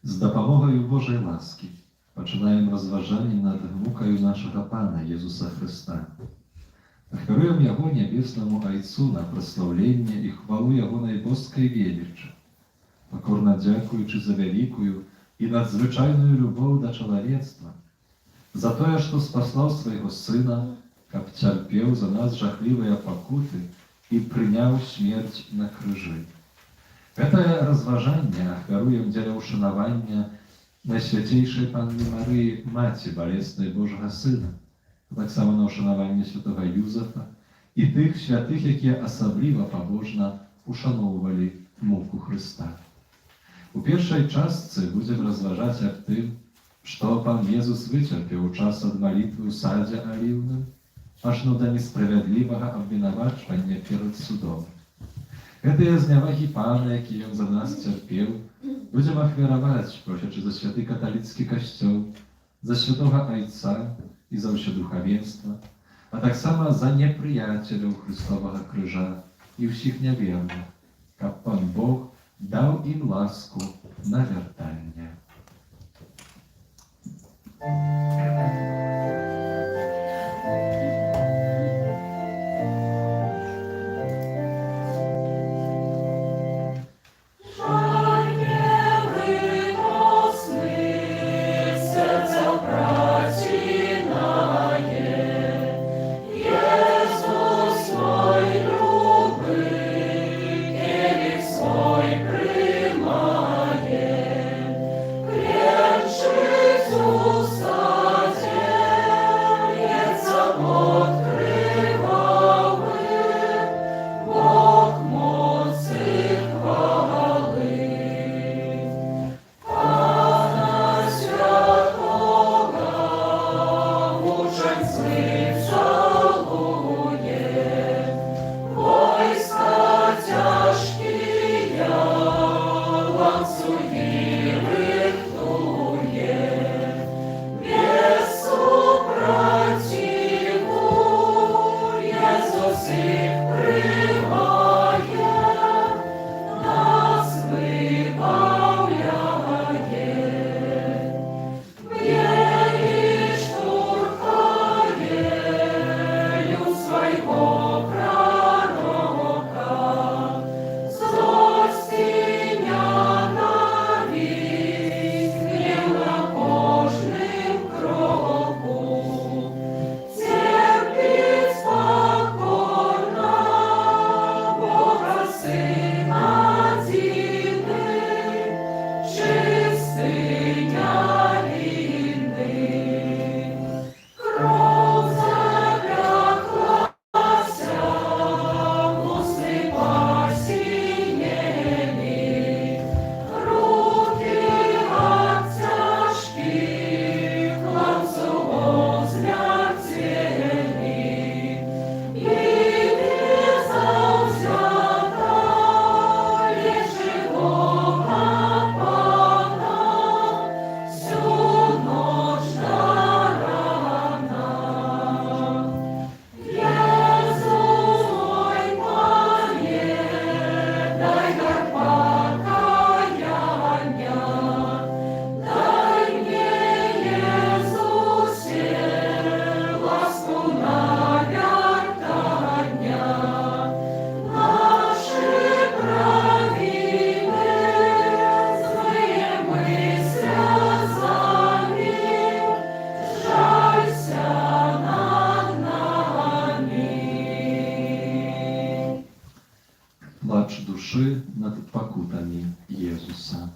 З допомогою Божої ласки починаємо розважання над мукою нашого Пана Єсуса Христа. Ахвяруємо Його небесному Айцу на прославлення і хвалу Його найбоской величі, покорно дякуючи за великую і надзвичайную любов до чоловіцтва, за те, що спаслав свого Сина, каб терпів за нас жахливые покуты і прийняв смерть на крижі. Это разважание ахвяруем дзеля ушанавання Найсвятейшей Панны Марии, Маці Болесної Божого Сина, так само на ушанавання святого Юзефа і тих святих, які особливо побожно ушановували муку Христа. У першій частці будемо розважати об тим, що Пан Єсус витерпів у час від молитви у саді Олівним, аж до несправедливого обвинувачення перед судом. Гэтыя знявагі Пана, які Ён за нас цярпеў, будзем ахвяраваць, просячы за святы каталіцкі касцёл, за святого Айца і за ўсё духавенства, а таксама за непрыяцеляў Христовага крыжа і ўсіх няверных, каб Пан Бог даў ім ласку на вяртанне. Приймає, płacz duszy nad pokutami Jezusa.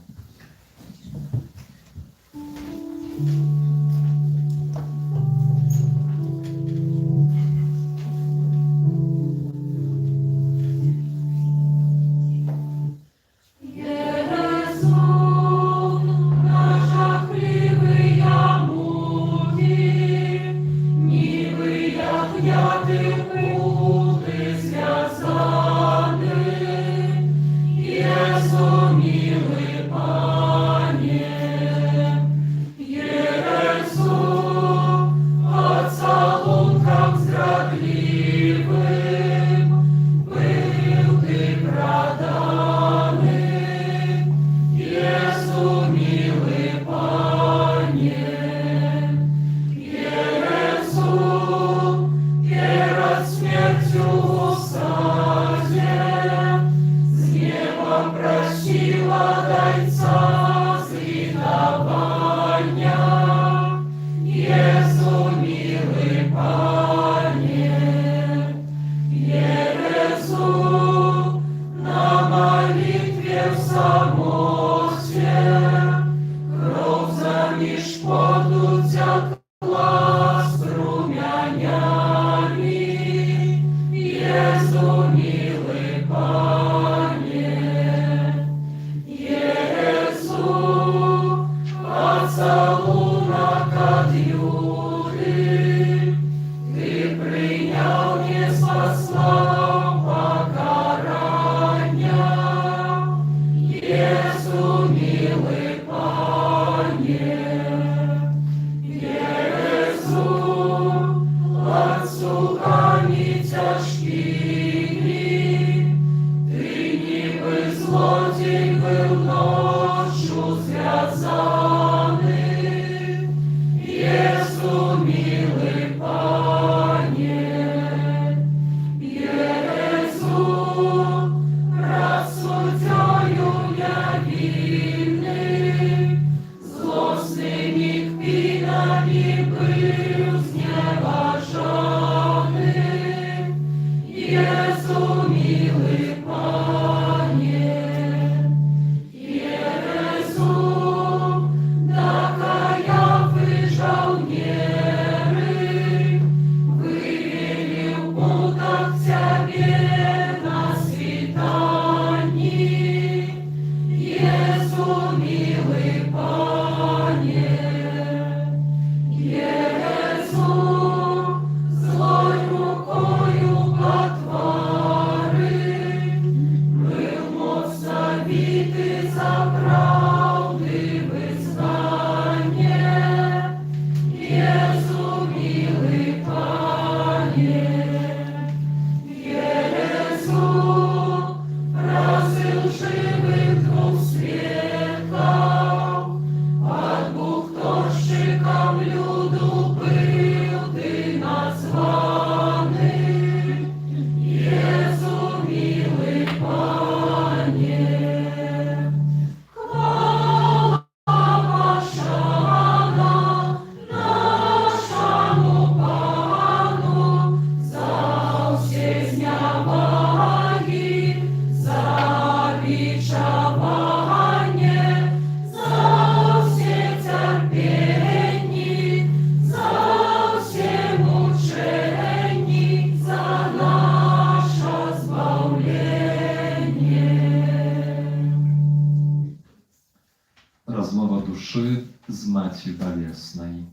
Rozmowa duszy z Maci Waliesnej.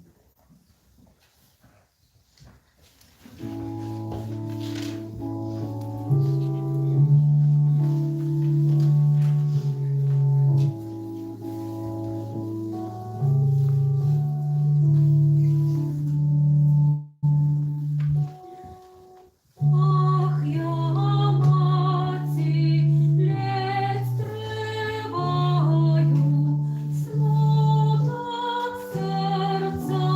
Serca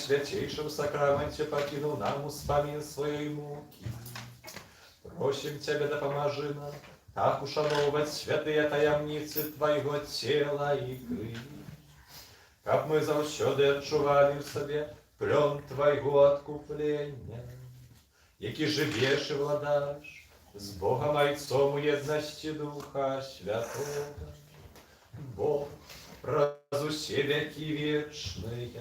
Najświętniejszym sakramencie покинул нам успомин своей муки. Просим Тебя, да поможи нам, так ушановывать святые таямницы Твоего тела и крови, как мы завсёды адчували в себе плен Твоего откупления, які живеш і владаєш з Богом Отцом у єдності Духа Святого, Бог раз усе веки вечные.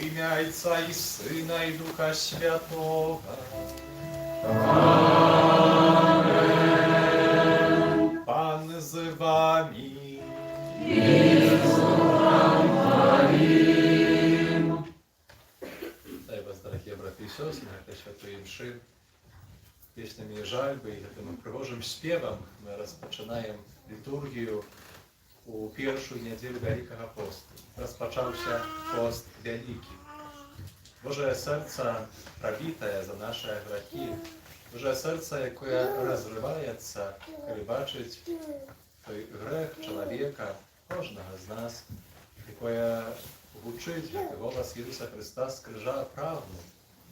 ім'я Отця і Сина, і Духа Святого. Пан з вами. Дай вас, дорогие браты и сестры, на этой святой мши, песнями и жальбы, и таким пригожим спевом мы распочинаем литургию у першую неделю Великого Посту. Распочался пост великий. Божие серце пробитое за наши грехи, Божие серце, яке розривається, коли бачить той грех чоловіка, кожного з нас, яке гучить, як голос Ісуса Христа з крижа,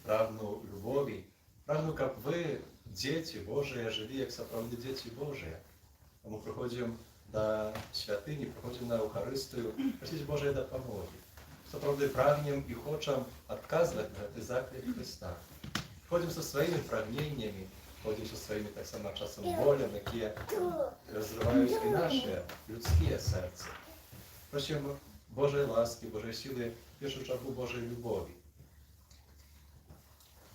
правну любові, правну, як ви, діти Божі, живі, як справді діти Божі. Ми приходимо до святині, приходимо на Евхаристію, просить Божої допомоги. Справді прагнем і хочемо відказувати на цей заклик Христа. Ходимо зі своїми прагненнями, ходимо зі своїми так само часом болями, які розривають і наше людське серце. Просимо Божої ласки, Божої сили, в першу чергу Божої любові.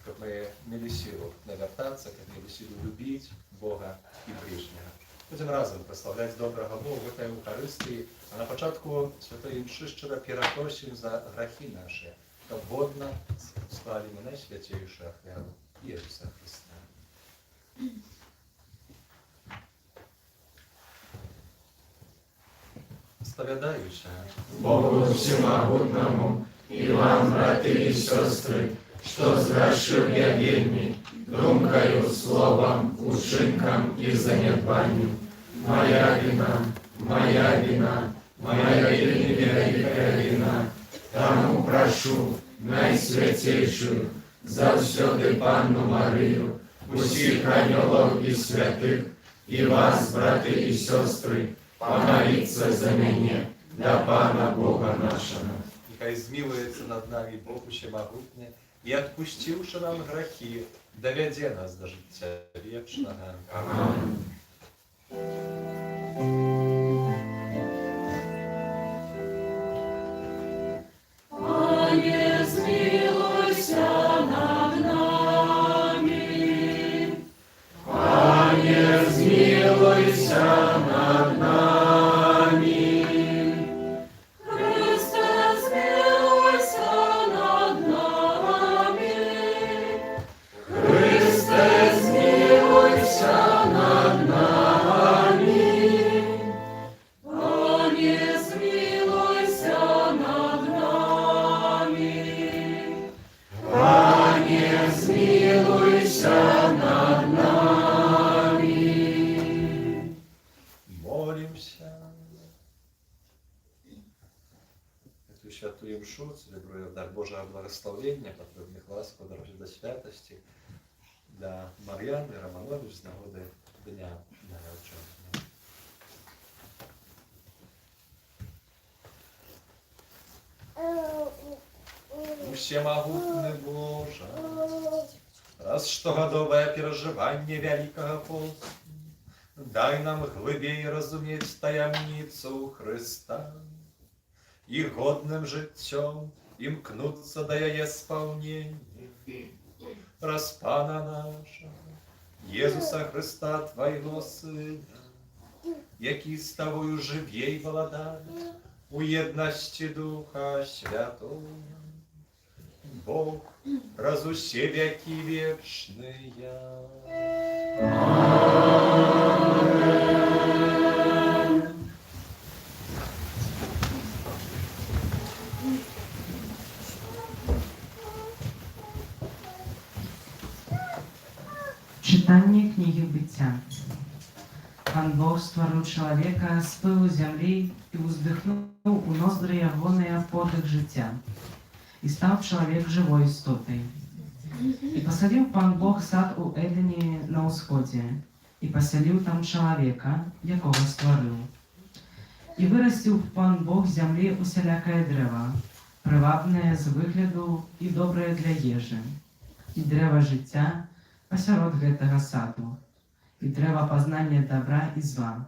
Щоб ми мали силу навертатися, щоб мали силу любити Бога і ближнього. Будемо разом прославляти доброго Бога в цій Евхаристії, а на початку святої мши щиро перепросимо за грехи наші, щоб водно славимо найсвятейшую охрану Ісуса Христа. Сповідаюся Богу Всемогутному и вам, браты и сестры, что зграшив я вельми, думкою, словом, учинком и занедбанием. Моя вина, моя вина, моя вельми великая вина. Тому прошу найсвятейшую, завсёды Панну Марию, усіх анgelов и святых, и вас, браты и сестры, помолиться за меня, для Пана Бога нашего. Нехай змилується над нами Бог Всемогутнє, і, відпустивши нам грехи, доведе нас до життя вічного. Аминь. Пане, змилуйся над нами. Пане, змилуйся над нами. Христе, змилуйся над нами. Христе, змилуйся над нами. Пане, змилуйся над нами. Пане, змилуйся над нами. Молимся. Эту святую мшу целебруя в дар Божьего благословения, потребных ласк по дорозі до святості, для Мар'яни Романович з нагоди Дня народження. Всемогутный Боже, раз штогодовое переживание Великого Поста, дай нам глибей разуметь таямницу Христа и годным життем имкнуться до яе сповнения. Раз Пана нашего, Єсуса Христа, Твоего Сына, який з Тобою живей володає, у єдності Духа Святого, Бог, раз усе веки вечные. Читання книги Буття. Пан Бог створив чоловіка з пилу землі і уздихнув у ноздрі ягоної подих життя. І став чоловік живою істотою. І посадив пан Бог сад у Едені на усході, і поселив там чоловіка, якого створив. І виростив пан Бог з землі усілякое древо, привабне з вигляду і добре для їжі, і древо життя посеред гэтага саду, і древа пазнання добра і зла.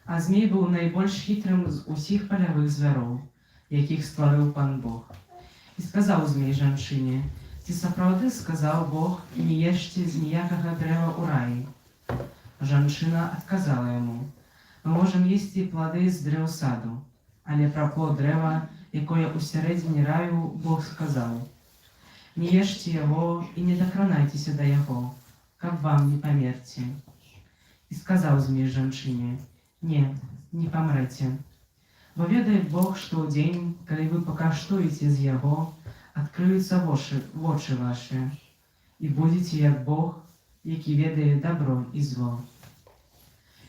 А змей быў найбольш хітрым з усіх палявых звяроў, якіх стварыў пан Бог. І сказаў змей жанчыне: ці сапраўды сказаў Бог, не ешце з ніякага дрэва ў раі? Жанчына адказала яму: мы можам есці плады з дрэў саду, але пра плод дрэва, якое ў сярэдзіне раю, Бог сказаў: не ешце яго і не дакранайцеся да яго, каб вам не памерці. І сказаў змей жанчыне: не, не памрэце. Бо ведае Бог, што ў дзень, калі вы пакаштуеце з яго, адкрыюцца вочы вашы, і будзеце як Бог, які ведае дабро і зло.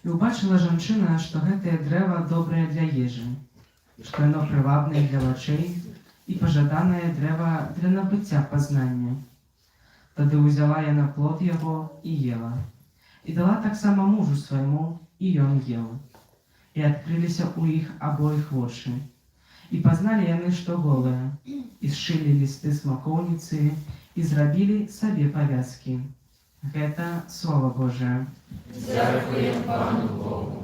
І ўбачыла жанчына, што гэтае дрэва добрае для ежы, што яно прывабнае для вачэй і пажаданае дрэва для набыцця пазнання. Тады ўзяла яна плод яго і ела, і дала таксама мужу свайму, і ён ел. І адкрыліся ў іх абоіх вочы. І пазналі яны, што голыя, і сшылі лісты смакоўніцы, і зрабілі сабе павязкі. Гэта Слова Божае. Дзякуем Пану Богу.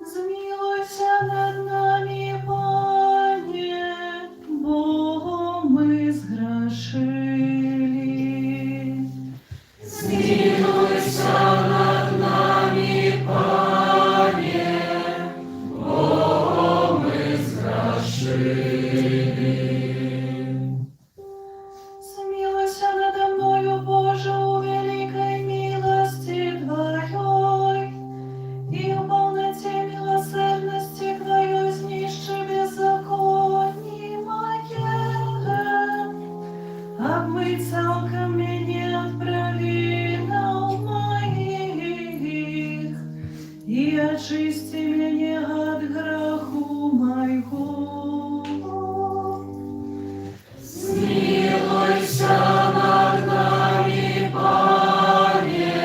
Змилуйся над нами, Пане, бо мы сгрешили. Змилуйся над нами, Пане, бо мы згрешили. Смилуйся надо мною, Боже, у великой милости Твоей, и в полноте милосердности Твоей знищи беззаконие мое. Обмыть целком меня от провинов моих, и очисти меня от греху моего. Змилуйся над нами, Пане,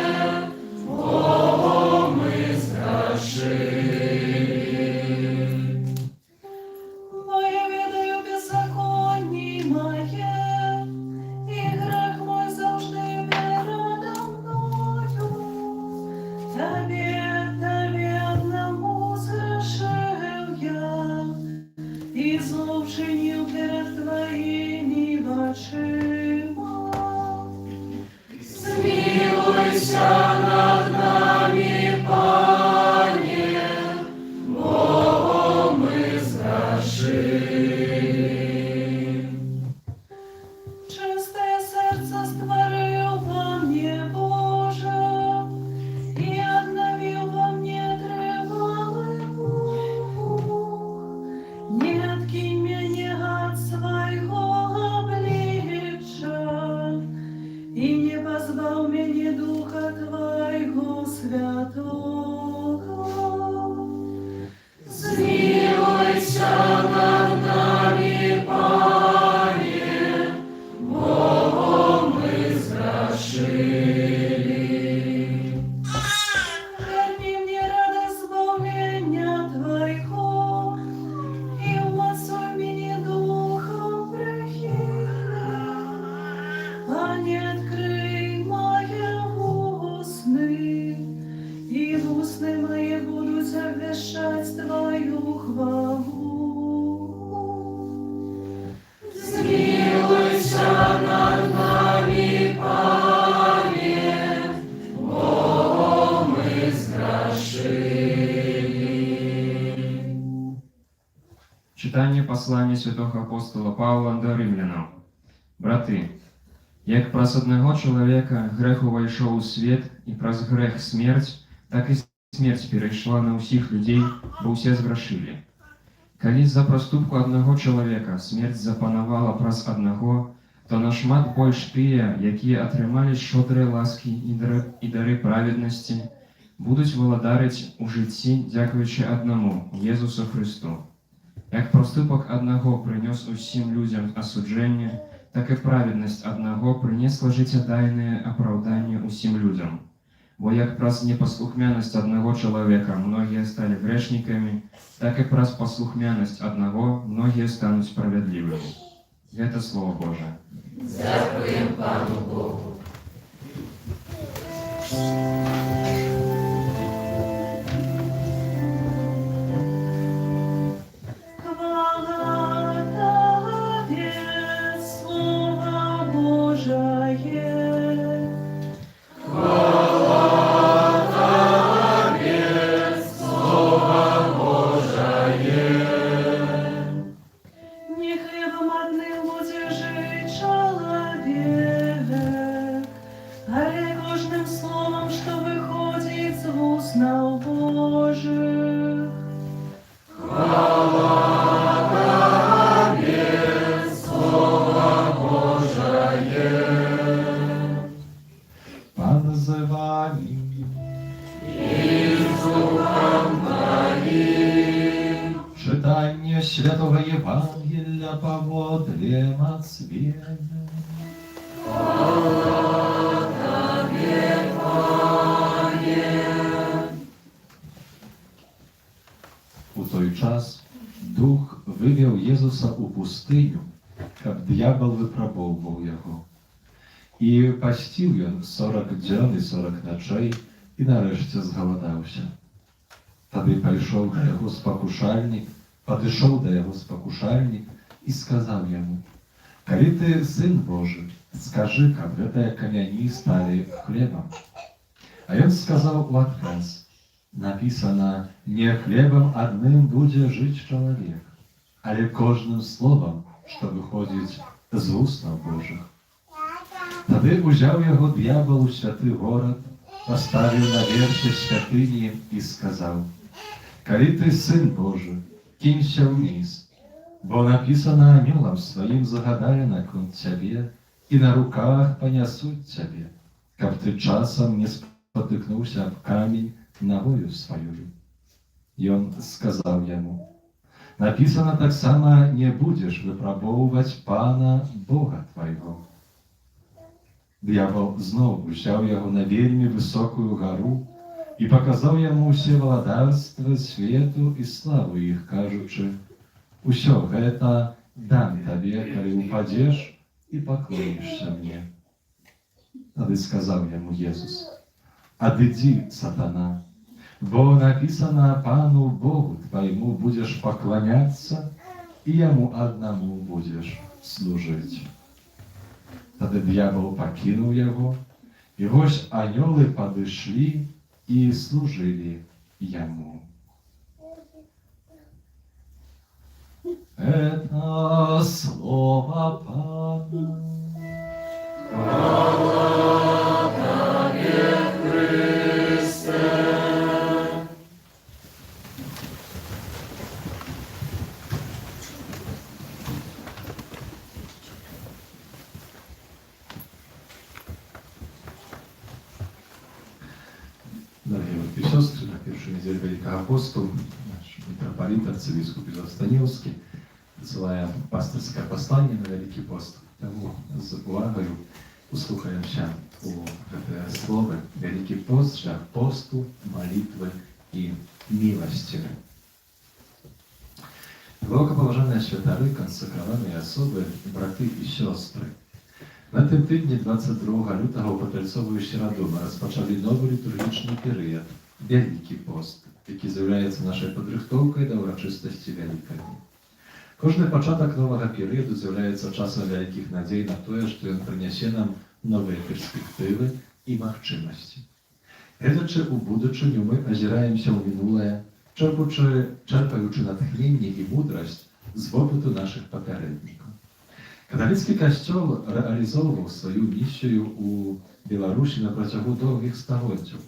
бо мы згрешили. Бо я ведаю беззаконие мое, и грех мой завжди передо мною. Тебе одному згрешив я, и зло вчинив перед Твоими очима. Змилуйся над нами, Пане, бо мы згрешили. Чистое сердце створил во мне, Боже, и обновил во мне тривалый дух. Не откинь меня от своего обличия, и не позбавь меня Духа Твоего Святого. Змилуйся над нами, Пане, бо мы згрешили. Верни мне радость избавления Твоего, и умасуй меня Духом прихильным, а не открой мои устны, и в устны мои будут обвещать Твою хвалу. Змилуйся над нами, Пане, бо мы згрешили. Читання послання святого апостола Павла до римлянам. Брати, як праз одного чоловіка грех увайшов у світ, і праз грех смерть, так і смерть перейшла на усіх людей, бо все згрешили. Калі за проступку одного чоловіка смерть запанавала праз одного, то нашмат больш тыя, якія атрымалі шчодрыя ласкі і дары праведнасці, будуць валадарыць у жыцці дзякуючы аднаму, Езусу Христу. Як проступок одного принес усім людям осудження, так і праведність одного принесла життєдайне оправдання усім людям. Бо як праз непослухмяность одного человека многие стали грешниками, так и праз послухмяность одного многие станут справедливыми. Гэта Слово Божие. Дякуємо Пану Богу. Хвала Тебе, Слово Божие. Не хлебом одним будет жить человек, а кожным словом, что выходит з уст Божих. Pan z wami. Czytanie Świętego Ewangelia powodle Macwieja. U той час Дух вивів Єзуса у пустиню, каб дьявол випробовував його. І пастів він 40 дзён і 40 ночей, і нарешті зголодався. Тады пайшоў да яго спакушальнік, падышоў да яго спакушальнік і сказаў яму: «Калі ты сын Божы, скажы, каб гэтыя камяні сталі хлебам». А ён сказаў у адказ: «Напісана, не хлебам адным будзе жыць чалавек, але кожным словам, што выходзіць з вуснаў Божых». Тады узяў яго д'ябал у святы горад, паставіў на версе святыні і сказаў: «Калі ты сын Божы, кінься ўніз, бо напісана, анёлам сваім загадае наконт цябе, і на руках панясуць цябе, каб ты часам не спатыкнуўся аб камень нагою сваёю». Ён сказаў яму: «Напісана таксама, не будзеш выпрабоўваць Пана Бога твайго». Д'ябал зноў узяў яго на вельмі высокую гару і паказаў яму ўсе валадарствы свету і славу іх, кажучы: «Усё гэта дам табе, калі упадзеш і паклонішся мне». Тады сказаў яму Езус: «Адыдзі, сатана, бо напісана, Пану Богу твайму будзеш пакланяцца і яму аднаму будзеш служыць». Тады д'ябал пакінуў яго, і вось анёлы падышлі і служылі яму. Это слово Пана. Дорогие братья и сестры, на первую неделю Великого Посту наш митрополит, арцебископ Изов Станиловский, посылая пасторское послание на Великий Пост. Тому з увагою услухаємося у це слово Великий Пост, шлях посту, молитвы и милости. Глубокоповажаные святары, консекрованные особы, браты и сестры, на тым тыдні 22 лютага ў Патальцовую сераду мы распачалі новы літургічны перыяд, Вялікі пост, які з'яўляецца нашай падрыхтоўкай да ўрачыстасці Вялікадня. Кожны пачатак новага перыяду з'яўляецца часам вялікіх надзей на тое, што ён прынясе нам новыя перспектывы і магчымасці. Гледзячы ў будучыню, мы азіраемся ў мінулае, чэрпаючы натхненне і мудрасць з вопыту нашых папярэднікаў. Каталіцкі касцёл рэалізоўваў сваю місію ў Беларусі на працягу доўгіх стагоддзяў,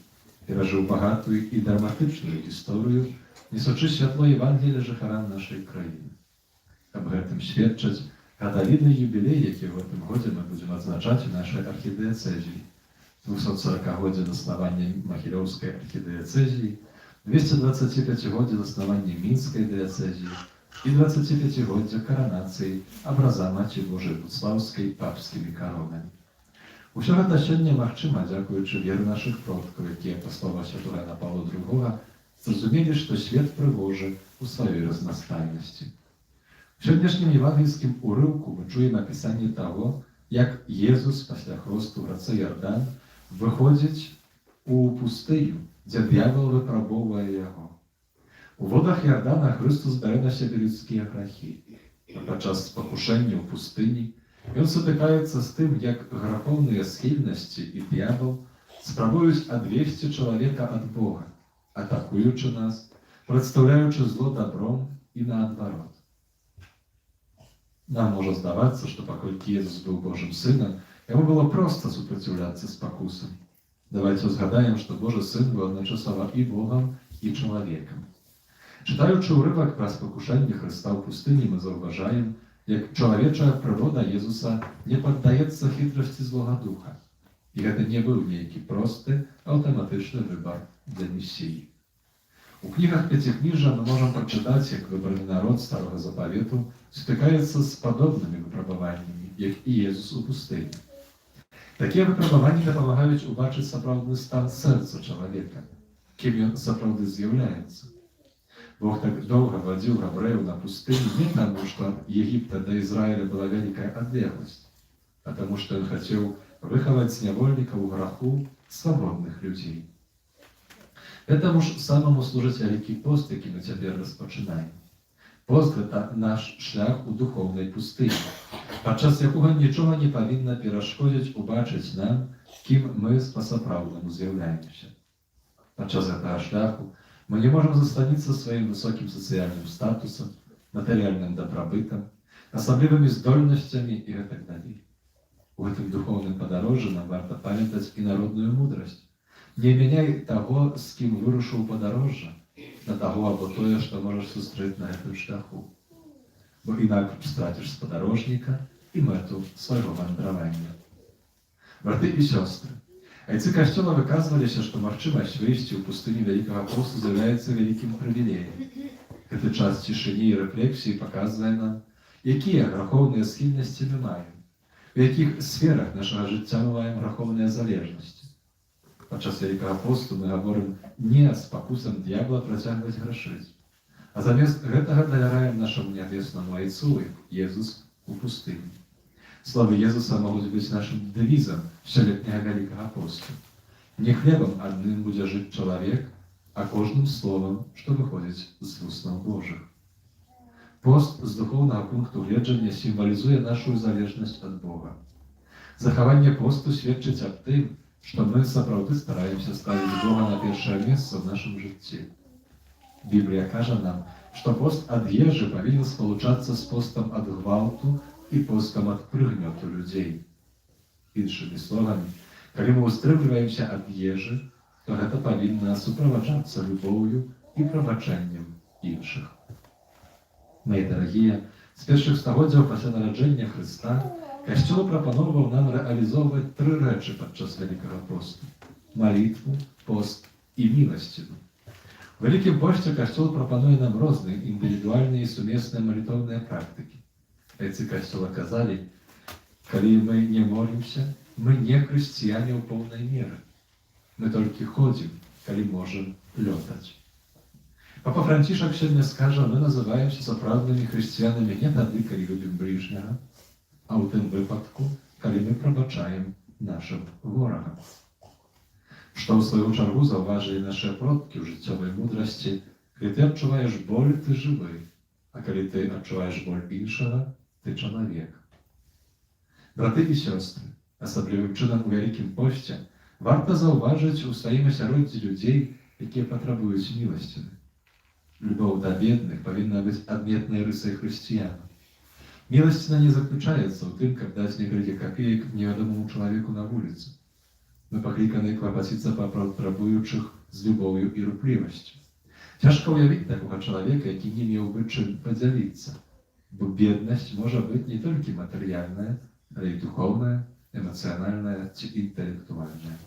перажыў багатую і драматычную гісторыю, несучы святло Евангелія жыхарам нашай краіны. Аб гэтым сведчаць гадавідны юбілей, які ў гэтым годзе мы будзем адзначаць у нашай архідыяцэзіі. 240-годдзе заснавання Магілёўскай архідыяцэзіі, 225-годдзе заснавання Мінскай дыяцэзіі і 25-годдзя каранацыі абраза Маці Божай Буцлаўскай папскімі каронамі. Усё гэта сёння магчыма дзякуючы веры нашых продкаў, якія, па словах святога Яна Паўла II, зразумелі, што свет прыгожы ў сваёй разнастайнасці. W сегодняшнім євангельськім уривку ми чуємо описання того, як Єсус після хресту в ріці Йордан виходить у пустиню, де дьявол випробовує його. У водах Йордана Христос бере на себе людські гріхи. Подчас покушення в пустині він сутикається з тим, як гріховні схильності і дьявол спробують відвести чоловіка від Бога, атакуючи нас, представляючи зло добром і наоборот. Нам може здаватися, що поки Ісус був Божим Сином, йому було просто супротивлятися спокусам. Давайте згадаємо, що Божий Син був одночасово і Богом, і чоловіком. Читаючи уривок про спокушання Христа в пустині, ми зауважаємо, як чоловіча природа Єсуса не піддається хитрості Злого Духа. І це не був ніякий простий, автоматичний вибір для Месії. У книгах П'ятикнижжя ми можемо прочитати, як вибраний народ Старого Заповіту стикається з подобними випробуваннями, як і Єсус у пустині. Такі випробування допомагають убачити справжній стан серця чоловіка, ким він справді з'являється. Бог так довго водил евреев на пустыню не потому, что от Египта до Израиля была великая отбеглость, а потому, что Он хотел выховать с невольников в греху свободных людей. Этому ж самому служить Великий пост, який ми тепер розпочинаємо. Пост – це наш шлях у духовній пустині, подчас якого нічого не повинно перешкодити убачити нам, ким ми по-справжньому з'являємося. Подчас цього шляху мы не можем заслониться своим высоким социальным статусом, материальным добробытом, особливыми здольностями и так далее. В этом духовном подорожжі нам варто пам'ятати і народную мудрость. Не міняй того, з ким вирушив подорожжя, на того або тое, що можеш зустріти на цьому шляху. Бо інакше стратиш сподорожника і мету свого вандровання. Брати і сестри, Айцы Касцёла выказваліся, што магчымасць выйсці ў пустыню Вялікага посту з'яўляецца вялікім прывілеем. Гэты час цішыні і рэфлексіі паказвае нам, якія грахоўныя схільнасці мы маем, у якіх сферах нашага жыцця мы маем грахоўныя залежнасці. Падчас Вялікага посту мы гаворым не з пакусам д'ябла працягваць грашыць, а замест гэтага давяраем нашаму нябеснаму Айцу, Езус у пустыні. Славы Езуса могуць быць нашым дэвізам сёлетняга Вялікага посту. Не хлебам адным будзе жыць чалавек, а кожным словам, што выходзіць з вуснаў Божых. Пост з духоўнага пункту гледжання сімвалізуе нашу залежнасць ад Бога. Захаванне посту сведчыць аб тым, што мы сапраўды стараемся ставіць Бога на першае месца в нашым жыцці. Біблія кажа нам, што пост ад ежы павінен спалучацца з постам ад гвалту і постам ад прыгнёту людзей. Іншымі словамі, калі мы устрымліваемся ад ежы, то гэта павінна суправаджацца любоўю і прабачэннем іншых. Мае дарагія, з першых стагоддзяў пасля нараджэння Хрыста Касцёл прапаноўваў нам рэалізоўваць тры рэчы падчас Вялікага посту: малітву, пост і міласціну. У Вялікім посце Касцёл прапануе нам розныя індывідуальныя і сумесныя малітоўныя практыкі. Айцы Касцёла казалі, калі мы не молімся, мы не хрысціяне ў поўнай меры. Мы толькі ходзім, калі можам лётаць. Папа Францішак сёння скажа, мы называемся сапраўднымі хрысціянамі не тады, калі любім бліжняга, а ў тым выпадку, калі мы прабачаем нашым ворагам. Што ў сваю чаргу заўважылі нашыя продкі ў жыццёвай мудрасці, калі ты адчуваеш боль, ты жывы, а калі ты адчуваеш боль іншага, ты чалавек. Браты і сёстры, асаблівым чынам у Вялікім посце варта заўважыць у сваім асяроддзі людзей, якія патрабуюць міласціны. Любоў да бедных павінна быць адметнай рысай хрысціяна. Міласціна не заключаецца ў тым, каб даць некалькі капеек невядомаму чалавеку на вуліцы. Мы пакліканы клапаціцца па патрабуючых з любоўю і руплівасцю. Цяжка ўявіць такога чалавека, які не меў бы чым падзяліцца, бо беднасць можа быць не толькі матэрыяльная, але і духоўная, эмацыянальная ці інтэлектуальная.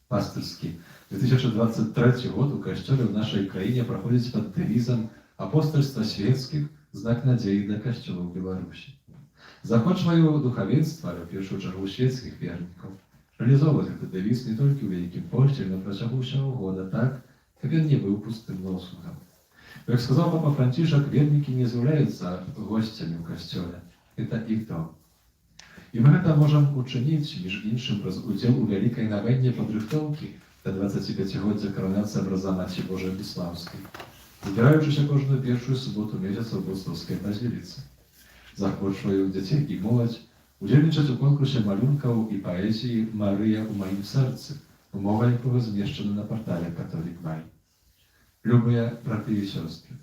Пастырскі 2023 год у Касцёле ў нашай краіне праходзіць пад дэвізам апостальства свецкіх, знак надзеі для касцёлаў Беларусі. Захочваю духавенства, але ў першую чаргу свецкіх вернікаў, рэалізоўваць гэты дэвіз не толькі ў Вялікім посце, але на працягу ўсяго года так, каб ён не быў пустым лозунгам. Jak сказал Папа Францішак, вірники не з'являються гостями у костьоле. Это их дом. І ми гэта можам учиніць, між іншим, праз удзел у вялікай наведні падрыхтоўкі да 25-годдзя каранацыі абраза Маці Божай Буслаўскай, збіраючыся кожную першую суботу месяца ў Буслаўскай базіліцы. Захвочваю дзяцей і моладзь удзельнічаць у конкурсе малюнкаў і паэзіі «Марыя ў маім сэрцы», умова якога змешчана на партале «Католік Бай». Любыя браты і сёстры,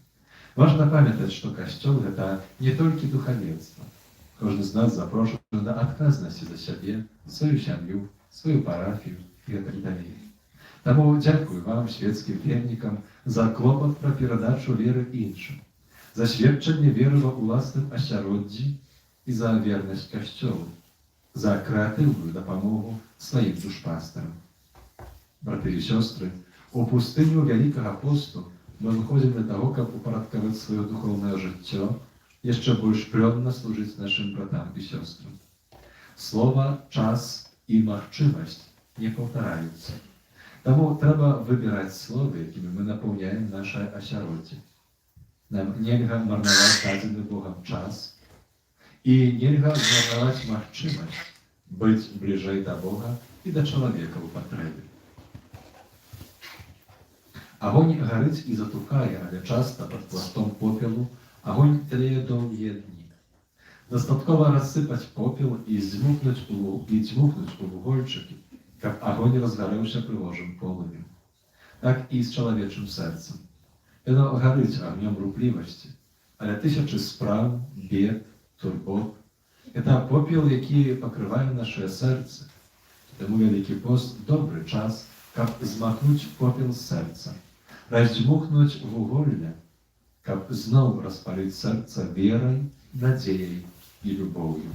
важна памятаць, што касцёл – гэта не толькі духавенства. Кожны з нас запрошаны да адказнасці за сябе, сваю сям'ю, сваю парафію і гэтак далей. Таму дзякую вам, свецкім вернікам, за клопат пра перадачу веры іншым, за сведчанне веры ва ўласным асяроддзі і за вернасць касцёлу, за крэатыўную дапамогу сваім душпастарам. Браты і сёстры, у пустыню Вялікага посту мы выходзім для таго, каб упарадкаваць сваё духоўнае жыццё, яшчэ больш плённа служыць нашым братам і сёстрам. Слова, час і магчымасць не паўтараюцца. Таму трэба выбіраць словы, якімі мы напаўняем нашае асяроддзе. Нам нельга марнаваць дадзены Богам час і нельга змарнаваць магчымасць быць бліжэй да Бога і да чалавека ў патрэбе. Агонь гарыць і затухае, але часта пад пластом попелу агонь тлее доўгія дні. Дастаткова рассыпаць попел і дзьмухнуць у вугольчыкі, каб агонь разгарэўся прыгожым полымем. Так і з чалавечым сэрцам. Яно гарыць агнём руплівасці, але тысячы спраў, бед, турбот – это попел, які пакрывае нашае сэрцы. Таму Вялікі пост – добры час, каб змахнуць попел з сэрца, раздзьмухнуць вуголле, каб зноў распаліць сэрца верай, надзеяй і любоўю.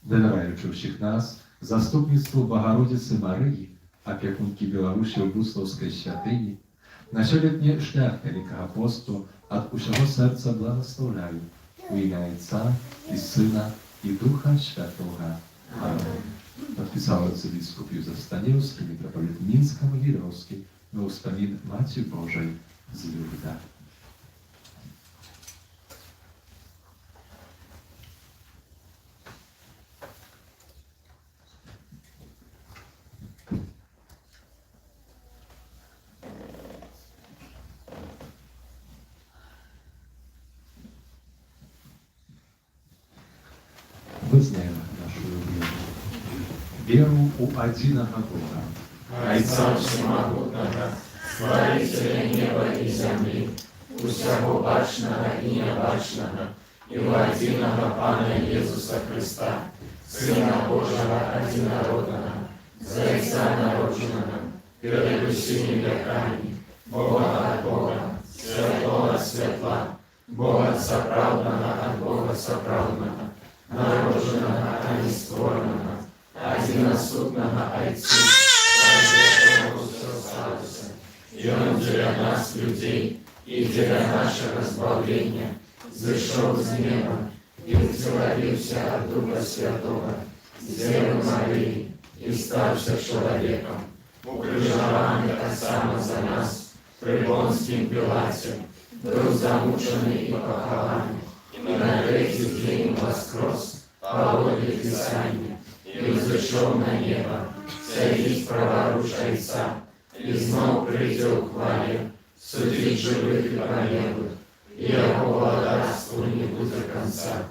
Давяраючы ўсіх нас заступніцтву Багародзіцы Марыі, апекункі Беларусі ў Буслаўскай святыні, на сёлетні шлях Вялікага посту ад усяго сэрца благаслаўляю у імя Отца і Сына і Духа Святога. Амén. Подписал арцыбіскуп Юзеф Станіўскі, митрополит Мінска-Могилёўскі, на ўспамін Маці Божай з Люрда. Вызнаем нашу веру у адзінага Бога, Отца Всемогутного, Створителя неба и земли, усяго бачного и небачного, и у единого Пана Иисуса Христа, Сына Божьего Одинородного, Зайца народженного, перед усими веками, Бога от Бога, Святого Светла, Бога соправданного от Бога соправданного, народженного, а не створенного, одиносутного Отцу, и Он для нас, людей, и для нашего избавления, зашел с неба и утеловился от Духа Святого, с Девы Марии, и ставший человеком, укрыжованный от само за нас, при Понтским Пилате, был замученный и похованный, и на третий день воскрес, по воле Писания, и взошел на небо, садись праворуч Отца, и знов придет к хвале, судить живых и померлых, и Его владарству не будет конца.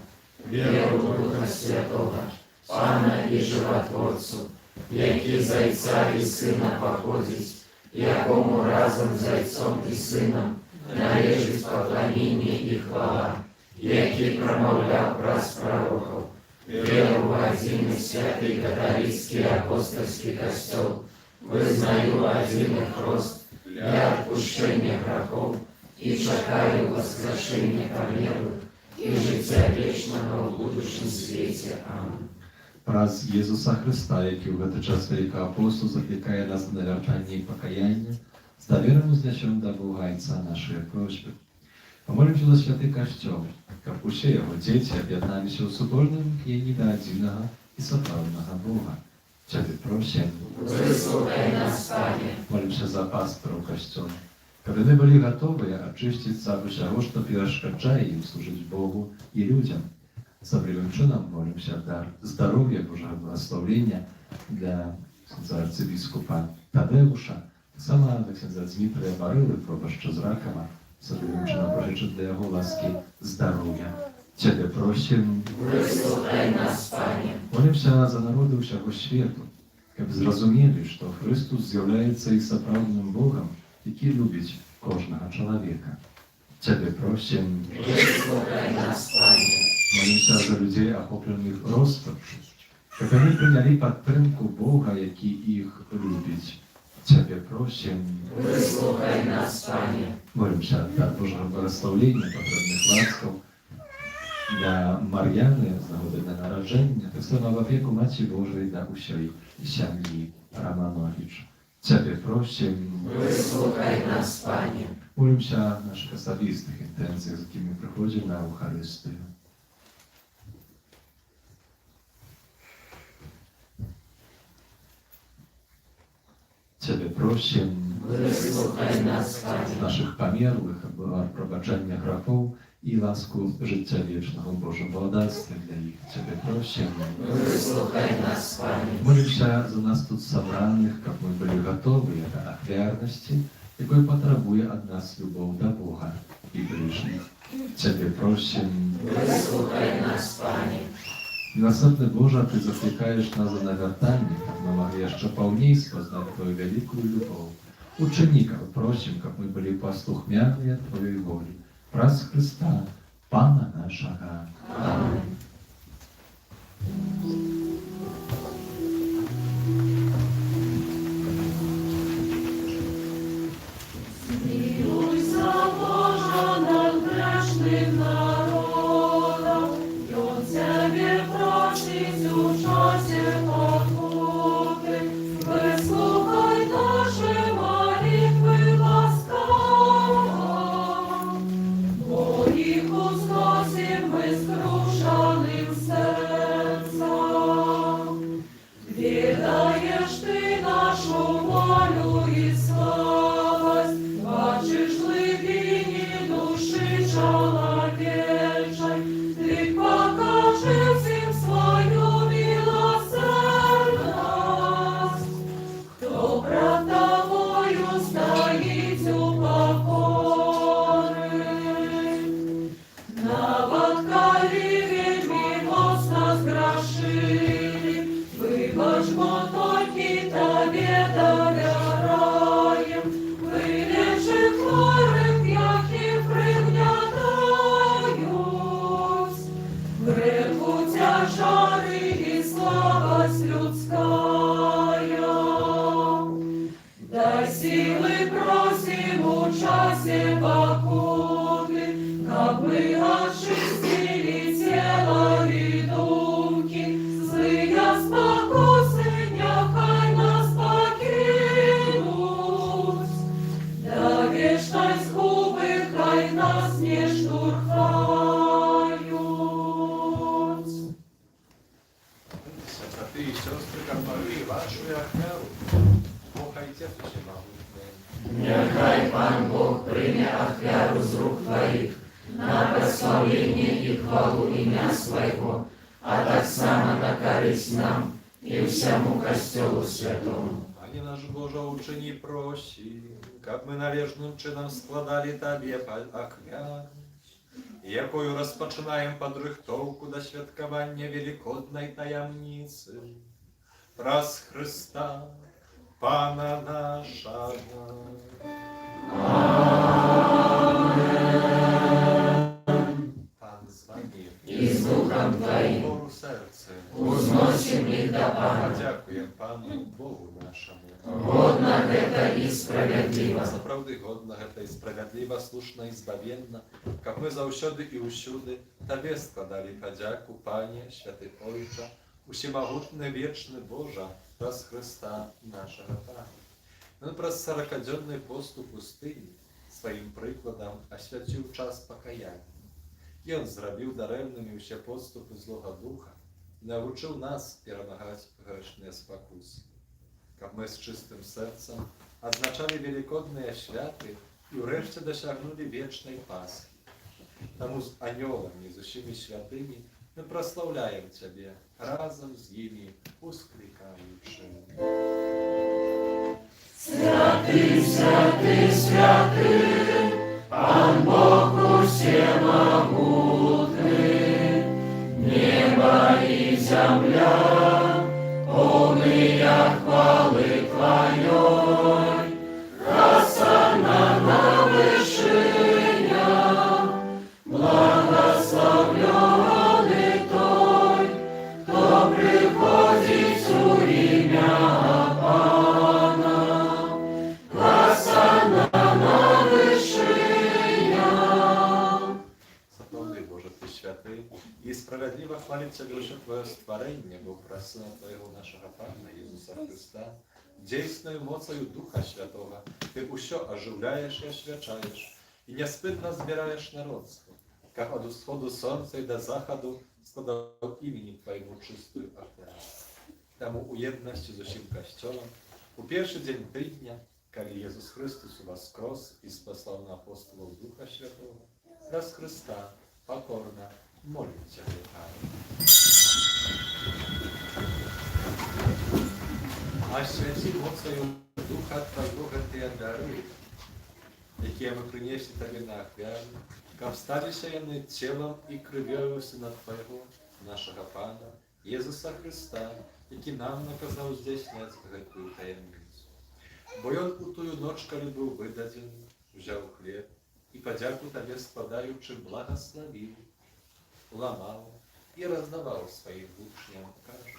Веру в Духа Святого, Пана и Животворцу, який Зайца и Сына походить, якому разом Зайцом и Сыном належить поклонение и хвала, який промовлял праз пророков, веру в один и святый католический апостольский костел, вызнаю один их рост для отпущения грехов и чекаю воскрешения померлых и життя вечного в будущем свете. Аминь. Праз Єсуса Христа, який у гэты час Вялікага посту закликає нас на навяртанне і пакаянне, з даверам узнесем да Бога Отца нашыя просьбы. Помолимся за святый костёл, каб усе яго дзеці аб'ядналіся ў супольным імкненні да адзінага і сапраўднага Бога. Цябе просім, Выслухай нас, Пане. молимся за пастора ў касцёле, Каб яны былі гатовыя ачысціцца ад усяго, што перашкаджае ім служыць Богу і людзям. Асаблівым чынам молімся дар здароўя Божага благасловення для księdza arcybiskupa Tadeusza, sama dla księdza Dmitrija Baryły, proboszcza z Rakama, особливим чином просячи для його ласки здоров'я. Тебе просим, Выслухай нас, Пане. молимся за народи усього світу, щоб зрозуміли, що Христос з'являється і справжнім Богом, який любить кожного чоловіка. Тебе просим, Выслухай нас, Пане. молимся за людей, охоплених розпачу, щоб вони прийняли підтримку Бога, який їх любить. Тебе просим, Выслухай нас, Пане. молимся за Божого благословення, потрібних ласкав, для Мар'яни з нагоди дня народження, так само в опіку Матері Божої для усієї сім'ї Романович. Тебе просим, Выслухай нас, Пане. молимся в наших особистих інтенціях, з якими приходимо на Евхаристію. Тебе просим, Выслухай нас, з Пане. наших померлих, або пробачення гріхів і ласку життя вічного Божого благодатства для їх. Тебе просим, Выслухай нас, Пане. молимся за нас тут собраних, щоб ми були готові до ахвярності, якої потребує від нас любов до Бога і ближніх. Тебе просим, Выслухай нас, Пане. Милосердный Боже, Ты закликаешь нас за навертание, как мы могли еще полней спознать Твою великую любовь. Учеников просим, как мы были послухмянные Твоей воле. Праз Христа, Пана нашего. Аминь. Смилуйся, Боже, над грешним народом, и он Тебе просить у часе покуты. Выслухай наши молитвы ласкаво, бо их узносим мы с крушенным сердцем. Ведаешь Ты нашу волю и слабость, бачишь глубине души человечей, Ты покажи всем свою милосердность. Кто пред Тобою стоит у покоры, навод каливи мимос нас грошили, выбачь, мо только Тебе доверяем, вылечи хворых, яких пригнетаюсь, греху тяжары и слабость людская. Дай силы просим у часе покуты, как мы очистили тело и думки, злые спокусы нехай нас покинуть, да вечной згубы хай нас не штурхают. Браты и сестры, как могли вашу ахвяру, Бог Отец Всемогутний. Нехай Пан Бог прийме ахвяру з рук Твоїх на прославлення і хвалу ім'я Своєго, а так само на користь нам і всьому Костьолу Святому. Пане наш Боже, учини проси, как мы належным чином складали Тебе ахвяру, якою розпочинаємо подрихтовку до святкування Великодної таємниці. Праз Христа, Пана нашого. Пан з вами. І з Духом Твоїм. Богу серце. Узносим їх до Пана. Подякуємо Пану Богу нашому. Годно гэта і справедливо. Направды годна гэта і справядліва, слушна і збавенна, каб мы заўсёды і ўсюды Табе складалі падзяку, Пане, святы Ойча, усемагутны вечны Божа, праз Христа нашага Пана. Ён праз 40-дзённы пост у пустыні сваім прыкладам асвяціў час пакаяння. Ён зрабіў дарэмнымі ўсе подступы злога духа, навучыў нас перамагаць грэшныя спакусы. Каб мы з чыстым сэрцам адзначалі велікодныя святы, i wreszcie dosiągnęli wiecznej Paschy. Temu z aniołami, z uszymi świętymi, my proslavляем Ciebie, razem z nimi usklikaючи. Святый, святый, святый, Пан Бог всемогутный, небо и земля, полные хвалы Твоей, Хосанна на вышинях, благословленный Той, кто приходит у имя Пана. Хосанна на вышинях. Zapomnij Boże, Ty święty i sprawiedliwa chwalić Cię duszę Twoje stworzenie, bo prasy Twojego naszego Pana Jezusa Chrysta, dziejsnою mocою Ducha Świętego, Ty усё оживляешь и освячаешь, и неспытно збираешь народ свой, как от усходу солнца и до заходу складał imieniu Twojemu czystую ofiarę. Temu ujedności z усім Kościołem, u pierwszy dzień tygodnia, kiedy Jezus Chrystus воскрес i spasał na apostołów Ducha Świętego, raz Chrysta, pokorna, modlić Cię, Panie. А святі мocою Духа Твого Ти даруй, які ми принесли Тобі на ахвяру, как сталися вони тілом і кров'ю Сина Твого, нашого Пана, Єсуса Христа, який нам наказав здійснять гэтую таємницю. Бо Ён у тую ноч, коли був видадений, взяв хліб і подяку Тобі складаючи, благословив, ламав і роздавав своїм учням, кажучи: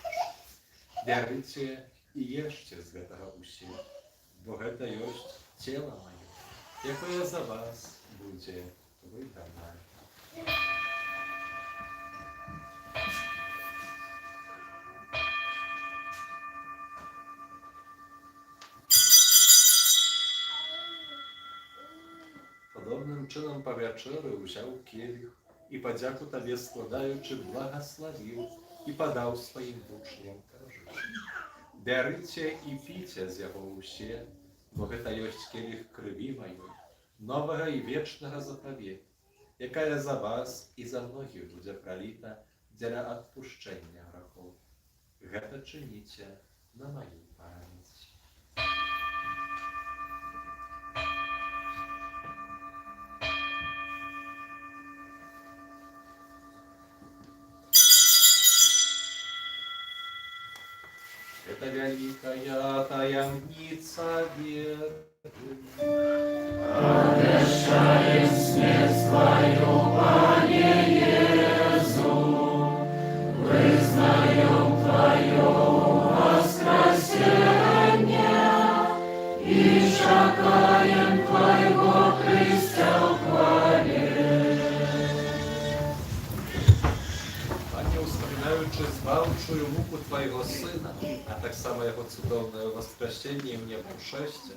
«Бярыце і ешце з гэтага ўсе, бо гэта ёсць цела маё, якое за вас будзе выдана». Podobnym czynem po wieczery wziął kielich i podziaku Tobie składaючи, благословил i podał swoim uczniom, кажучи: «Бярыце і піце з яго ўсе, бо гэта ёсць келіх крыві маёй, новага і вечнага запавету, якая за вас і за многіх будзе праліта дзеля адпушчэння грахоў. Гэта чыніце на маю памяць». Это великая таямница веры. Обещаем смерть Твою, Пане Иису, вызнаем Твое воскресение и чакаем Твоего Христа в хвале. Пане, успоминаючи збавчую муку Твоего Сына, а так само Його цудовне воскресіння в небо шесте,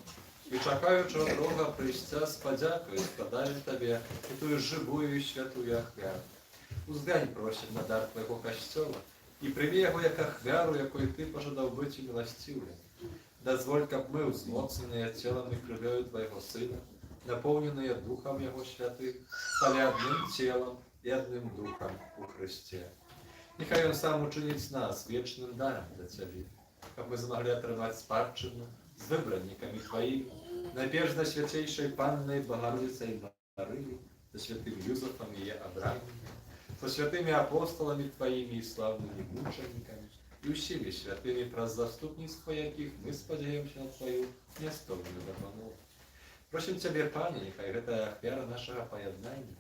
і чекаючи от Бога прийстя з подякою, складаємо Тобі і тую живую і святую ахвяру. Узгань просим на дар Твоего Костела і прийми його як ахвяру, якою Ти пожадав бути милостивлен. Дозволь, как мы, узмоцненные телом и кровью Твоего Сына, наполненные Духом Его Святых, стали одним телом и одним Духом у Христе. Нехай Он сам учинить нас вечным даром для Тебя, как мы змогли отрывать спадщину с выбранниками Твоими, наперж на святейшей Панной Богородицей Марии, со святым Юзефом и Авраамом, со святыми апостолами Твоими и славными мучениками, и усими святыми, про заступництво яких мы сподіваємося на Твою неостовную допомогу. Просим Тебе, Пане, нехай гэта ахвяра нашего поєднання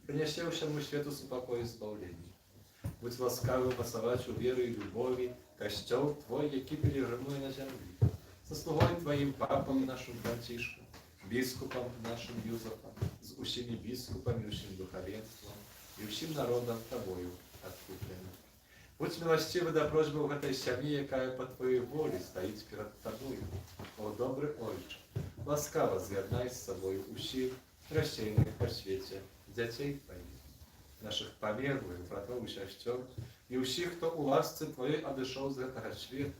принесе всему свету супокой и избавление. Будь ласкавым посылать у веры и любови Костел Твой, який пережимує на землі. Со слугой Твоим папом нашим Францишком, біскупом нашим Юзефом, з усіми біскупами, усім духовенством и усім народом Тобою откупленным. Будь милостивый до просьбы в этой семье, якая по Твоей воле стоит перед Тобою. О, добрый Отче, ласкаво з'єднай з собою усіх розсеяних по світі дітей Твоїх, наших померлих братов і сестер, і усіх, хто у ласці Твоєї одійшов з этого світу,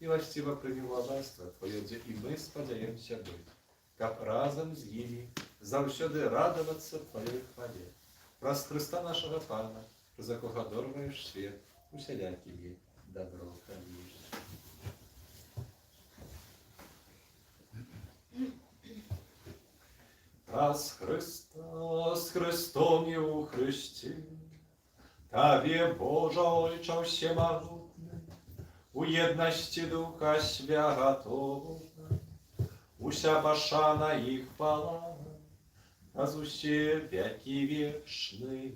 і властиво прийняв власть Твоє, де і ми сподіваємося бути, як разом з ними завсёды радоваться Твоей хвале. Праз Христа нашего Пана, за кого дорваешь свет, усялякими добро хранишь. Раз Христа з Христом і у Христі, Тобі, Божа Ojcze Всемогутний, у єдності Духа Святого, уся пошана і хвала, раз усе веки вечные.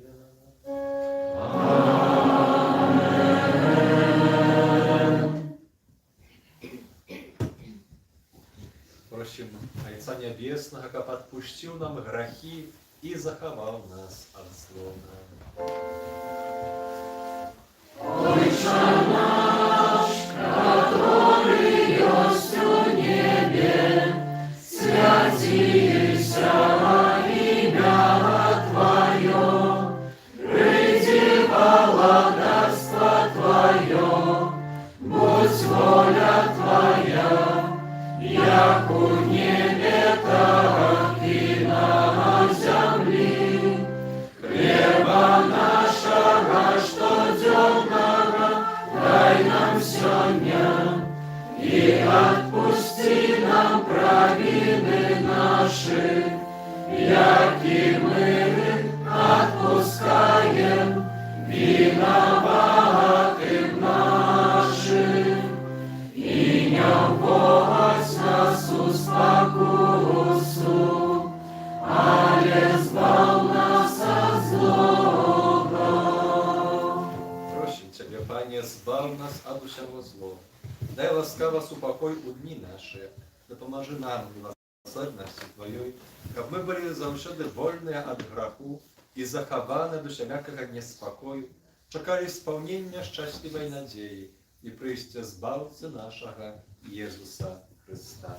Просим Отца Небесного, как отпустил нам грехи и заховал нас от злого. Просим Тебя, Пане, збав нас от усякого злого. Дай ласкаво супокой у дни наши, да поможи нам милосердностью Твоей, как мы были завсёды вольные от греху и захованы до всякого неспокою, чекали исполнения счастливой надеи и прийстя Збавцы нашего Иисуса Христа.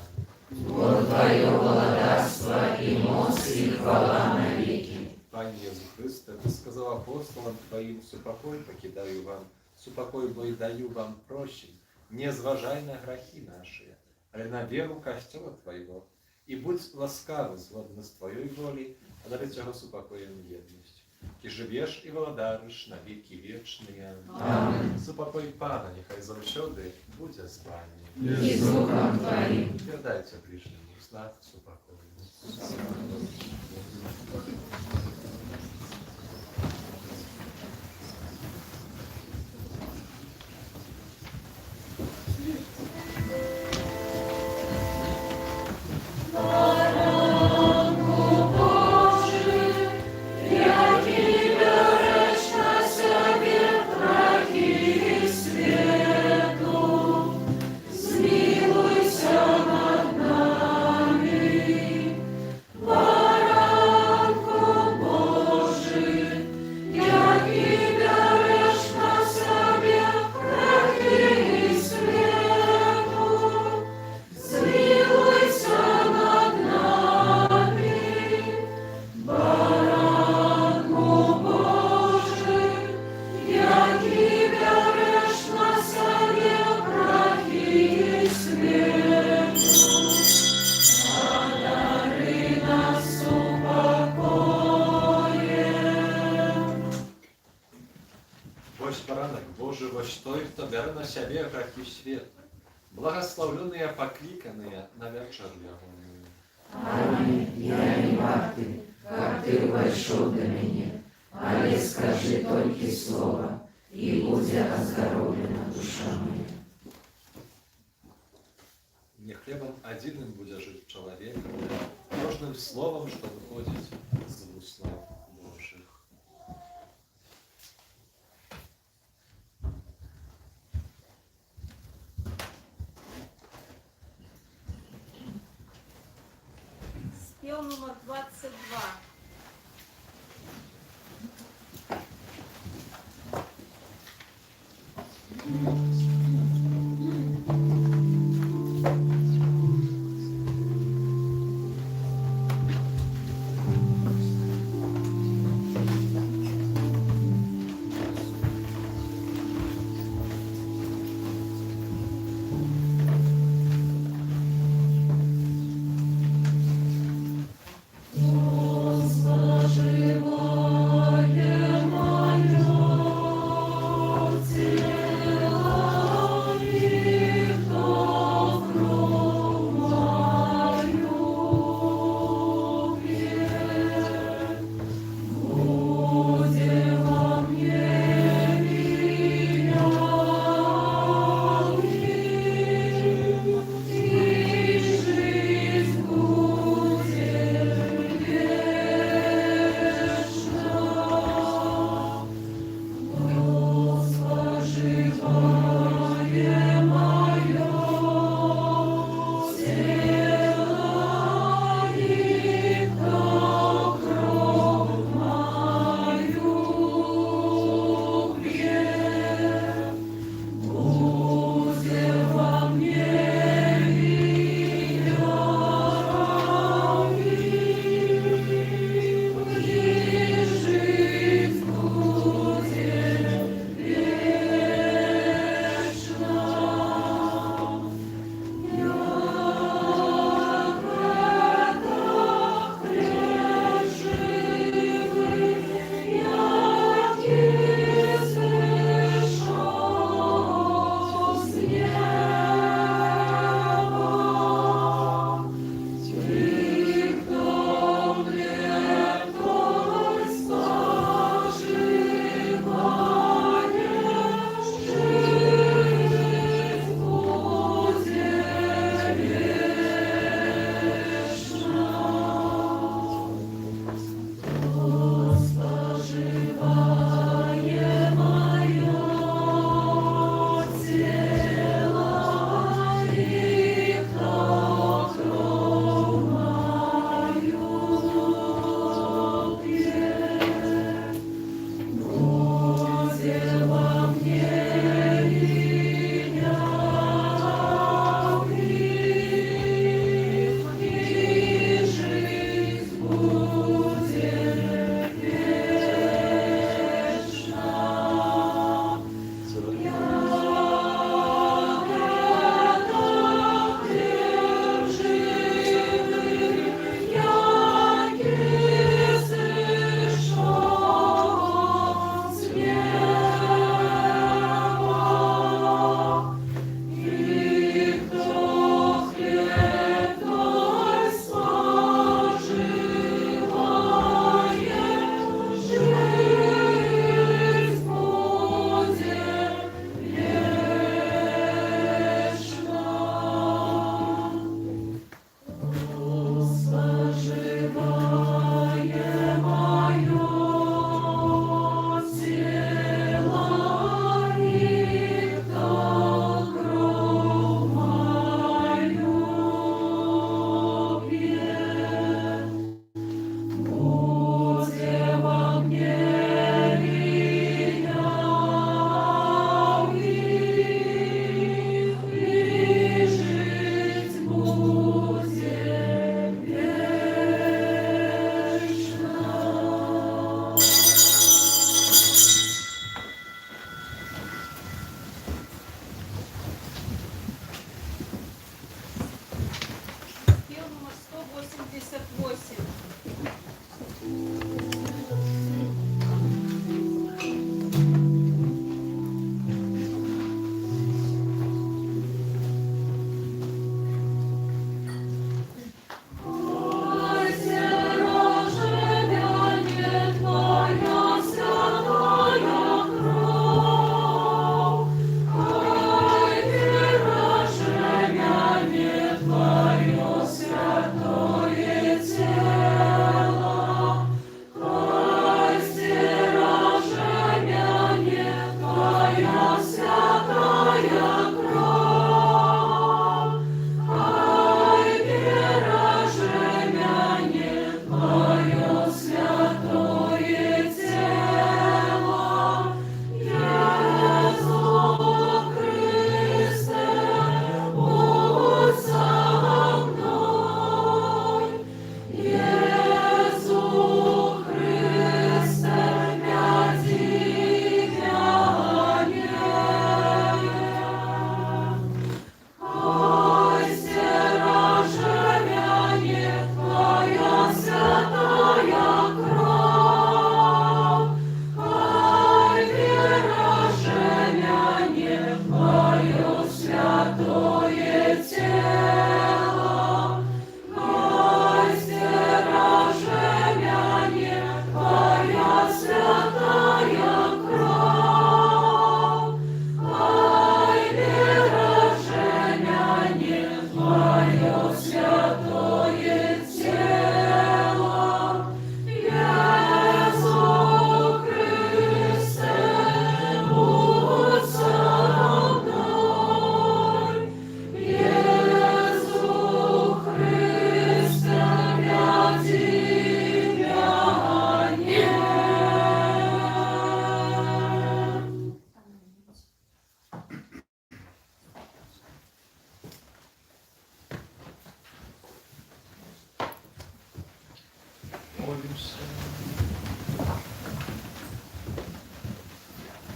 Вот Твое владарство и моц и хвала навеки. Пане Иисус Христе, Ты сказал апостолам Твоим, супокой покидаю вам, супокой мой даю вам прощен, не зважай на грехи наши, але на веру костела Твоего, и будь ласкавый згодно с Твоей волей, а дарить Його супокоем єдність. Ки живеш і владариш на віки вічні. Аминь. Супокой Пана, нехай завсёди буде з Вами. И с Духом Твоим. Передайте ближнему знак супокою. Поранок Божий, вось той, хто бере на себе грехи света, благословленные, покликанные на вечер ягоную. Аминь. Я не варты, как Ты вошел до меня, але скажи только слово, и будет оздоровлена душа моя. Не хлебом одиным будет жить человек, ложным словом, что выходит из уст Божьих. Спел номер 22. О,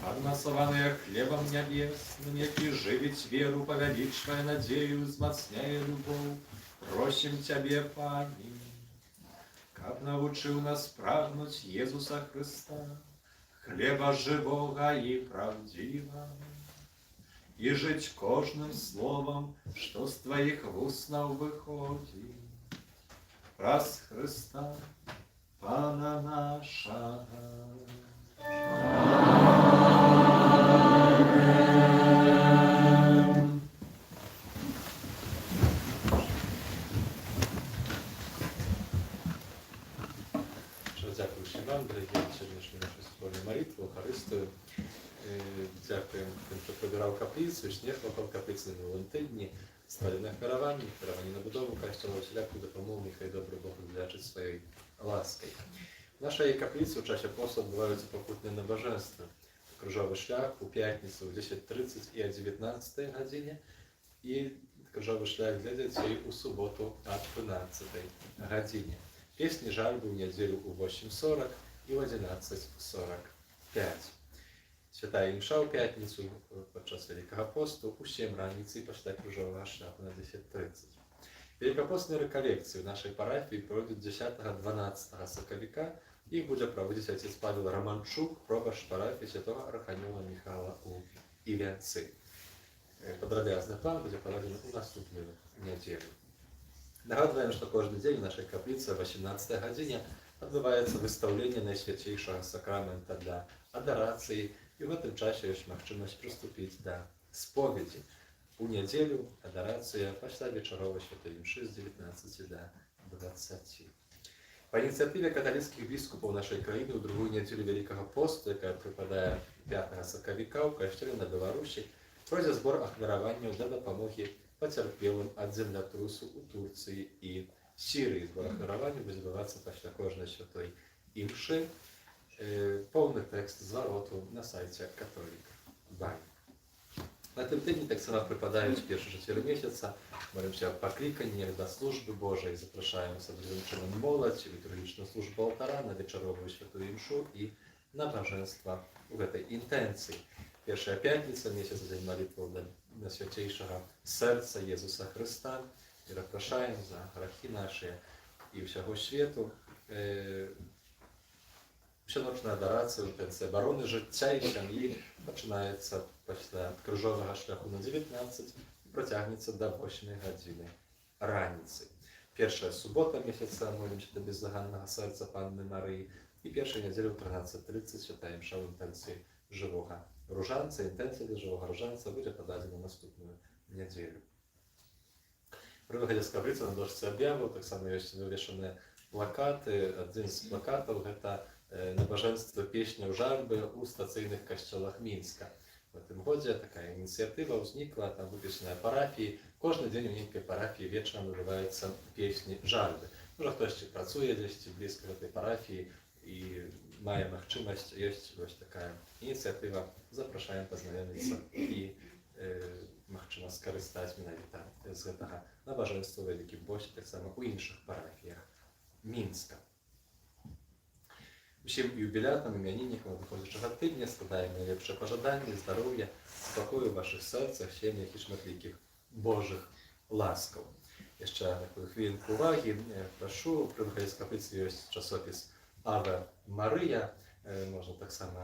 Односованная хлебом небесным, яки живить веру, повеличивая надею, взмацняя любовь, просим Тебе, Пани, как научил нас прагнуть Иисуса Христа, хлеба живого и правдива, и жить кожным словом, что с Твоих устнов выходит, раз Христа, Пана нашего. Дякуючи вам, дорогі, сьогоднішню нашу спільну молитву, Харистою. Дякуємо тим, хто прибирав каплицю, сніг вокруг каплиці на минулому тижні, стали на керовані на будову костюла, всіляку допомогу, нехай добрий Бог роздячить своєю ласкою. В нашій каплиці у часі посту відбуваються покутні набоженства. Крижовий шлях у п'ятницю в 10:30 і о 19 годині, і крижовий шлях для дітей у суботу о 12 годині. Песни жальбы в неделю у 8:40 и в 11:45. Святая Имша у пятницу подчас Великого посту у 7 раницы пошла кружового шляху на 10:30. Великопостные реколлекции в нашей парафии пройдут 10-12 соковика. Их будет проводить отец Павел Романчук, пробаш парафии святого Архангела Михаила у Ильянцы. Подробязный план будет проведен у наступную неделю. Нагадываем, что каждый день в нашей каплице в 18 године отбывается выставление Найсвятейшего сакрамента для адорации, и в этом часе есть возможность приступить до споведи. У неделю адорация почта вечеровой святой мши с 19 до 20. По инициативе католических бискупов нашей краины в другую неделю Великого поста, которая припадает 5 соковика у костеле на Беларуси, пройдет сбор ахвярования для допомоги потерпелым от землетрусу у Турции и Сирии. Сбор ахвярования будет відбуватися після кожної святої імши. Повний текст звороту на сайті Католик Бань. На этом тижні так само припадають перші 4 місяця. Молимося по кликаннях до служби Божої, запрошаємося до чином молодь, літургічну службу алтара, на вечорову святую імшу і набоженство в этой інтенції. Перша п'ятниця місяця день молитви для святейшого серця Єсуса Христа. І запрошаємо за грехи наші і всього світу. Щоночна адорація, інтенція оборони життя і сім'ї починається після крижового шляху на 19 і протягнеться до 8 години раниці. Перша субота місяця молимося до бездоганного серця Панни Марії і перша неділя в 13:30 святая мша в інтенції живого ружанця. Інтенція для живого ружанця буде подадена наступну неділю. При виході з каплиці на дошці об'яву так само є вивішені плакати. Один з плакатів – це набоженство пісня в жальби у стаційних костелах Мінська. в этом году такая инициатива возникла, там выписанная парафии. Каждый день в некой парафии вечером называется песни жальбы. Może ktoś pracuje gdzieś blisko tej parafii i ma możliwość, jest taka inicjatywa, zapraszają poznajomиться i możemy skorzystać z tego nabożeństwa w Wielkim Boście, tak samo u innych parafiach Mińska. Всім юбілятам, іменинникам надходжого тижня складаємо найlepsze пожадання, здоров'я, спокою в ваших серцях, сім'ях і шматліких Божих ласкав. Jeszcze taką chwilkę uwagi proszę, przy Eucharystii Kaplicy jest czasopis Ave Maria. Można tak samo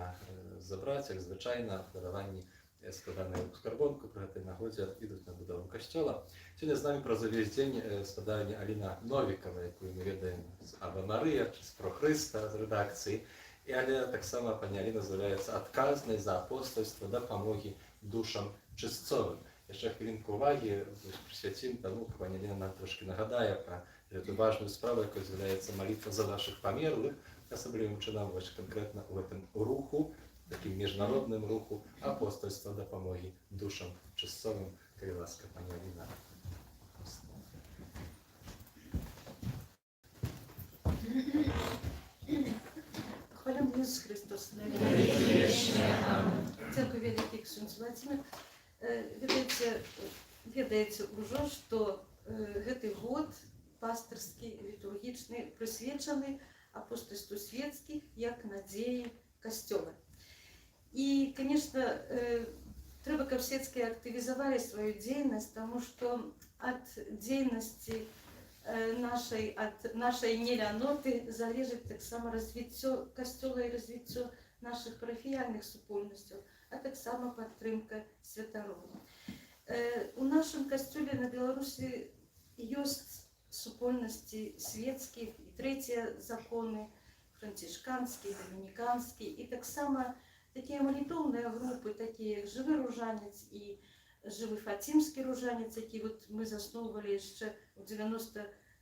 zabrać, jak zwyczajna, darowani składane w skarbonku, przy tej nagodzie idą na budowę kościoła. Dzisiaj z nami przez wесь dzień składanie Alina Nowikowa, jaką my wiemy z Ave Maria, czy z Pro Chrysta z redakcji. I ale tak samo pani Alina zjawiaється odkaznej za apostolstwo допомоги duszom czystcowym. Jeszcze chwilkę uwagi przyświęcimy temu, pani Alina nam troszkę nagadaje про tę ważną sprawę, jaką jest modlitwa za naszych pomierłych. Особливим чином конкретно в этом руху, таким міжнародним руху апостольства допомоги душам часовим. Край ласка, пані Аліна. Хваля Иисус Христос. Церковь Великий Ксюнц Владимир. Ведаеце ўжо, што гэты год пастырскі, літургічны прысвечаны апостольству светских, як надеи Костела. И, конечно, треба, каб светские активизовали свою деятельность, потому что от деятельности нашей неляноты залежит так само развитие Костела и развитие наших парафіяльных супольностей, а так само падтрымка святароў. У нашем Костеле на Беларуси есть супольности светских, и третьи законы, францишканские, доминиканские, и так само такие молитвенные группы, такие как Живый Ружанец и Живый Фатимский Ружанец, які вот мы засновывали еще в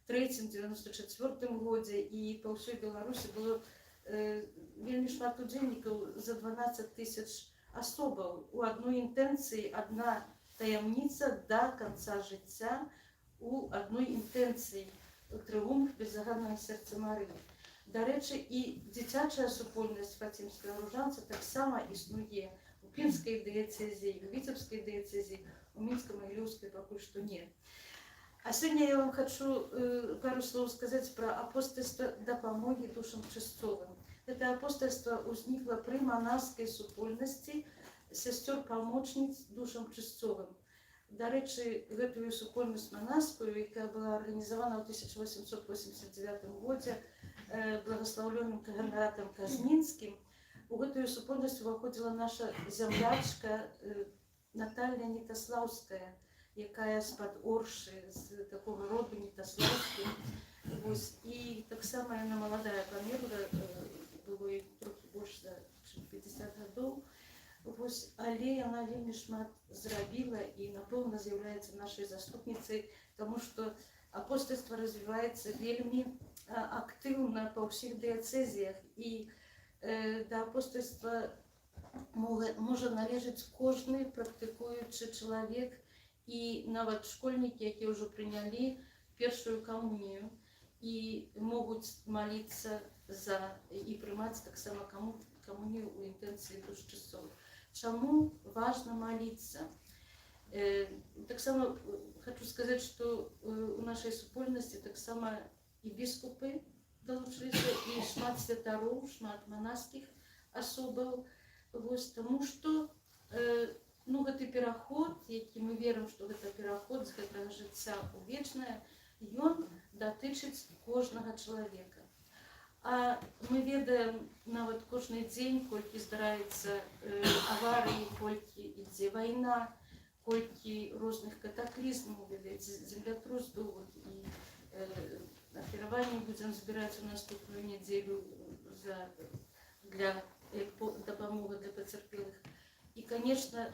93-94 году, и по всей Беларуси было вельмі шмат удзельнікаў за 12 тысяч особаў. У одной интенции одна таямница до конца життя, у одной інтенції трыумф беззаганного серця Марыі. До речі, і дзіцячая супольнасць Фатімскага ружанца таксама існуе у Пінскай дыяцэзіі, у Віцебскай дыяцэзіі, у Мінска-Магілёўскай пакуль што не. А сёння я вам хочу пару слов сказаць пра апостольство дапамогі душам чыстцовым. Это апостольство ўзнікла пры манаскай супольнасці сясцёр-памочніц душам чыстцовым. До речі, гэтую супольнасць манаскую, якая была арганізавана ў 1889 годзе благословленным каганатам Казмінскім, у гэтую супольнасць уваходзіла наша зямлячка Наталья Нітаслаўская, якая з-пад Оршы, з такого роду Нітаслаўскіх. І таксама яна маладая памерла, было ёй трохі больш за 50 гадоў. Але яна вельмі шмат зрабіла і, напэўна, з'яўляецца нашай заступніцай, таму што апостольство развіваецца вельмі актыўна па ўсіх дыяцэзіях, і да апостольства можа належаць кожны практыкуючы чалавек, і нават школьнікі, якія ўжо прынялі першую камунію і могуць маліцца за і прымаць таксама камунію ў інтэнцыі душ часцовых. Чаму важно молиться? Так само хочу сказать, что у нашей супольности так само и бискупы долучилися, и шмат святароў, шмат монашских особаў, тому что гэты пераход, які мы верим, что гэта пераход з гэтага жыцця у вечнае, ён датычыць кожнага чалавека. А мы ведаем нават кожны дзень, колькі здараецца аварыі, колькі ідзе вайна, колькі розных катаклізмаў, землятрус быў, і накіраванне будзем збіраць у наступную нядзелю для дапамоги для пацярпелых. І, конечно,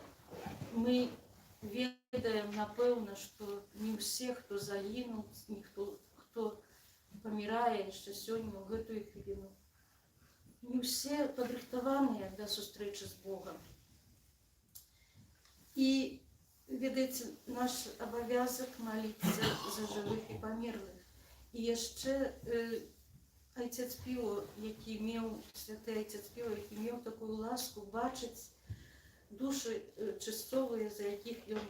мы ведаем, напэўна, што не ўсе, хто загінуў, ніхто, хто памірае яшчэ сёння ў гэтую хвіліну, не ўсе падрыхтаваныя да сустрэчы з Богам. ведаеце, наш абавязак маліцца за жывых і памерлых. І яшчэ айцец Піо, які меў, святы айцец Піо, які меў такую ласку бачыць душы чысцовыя, за якіх ён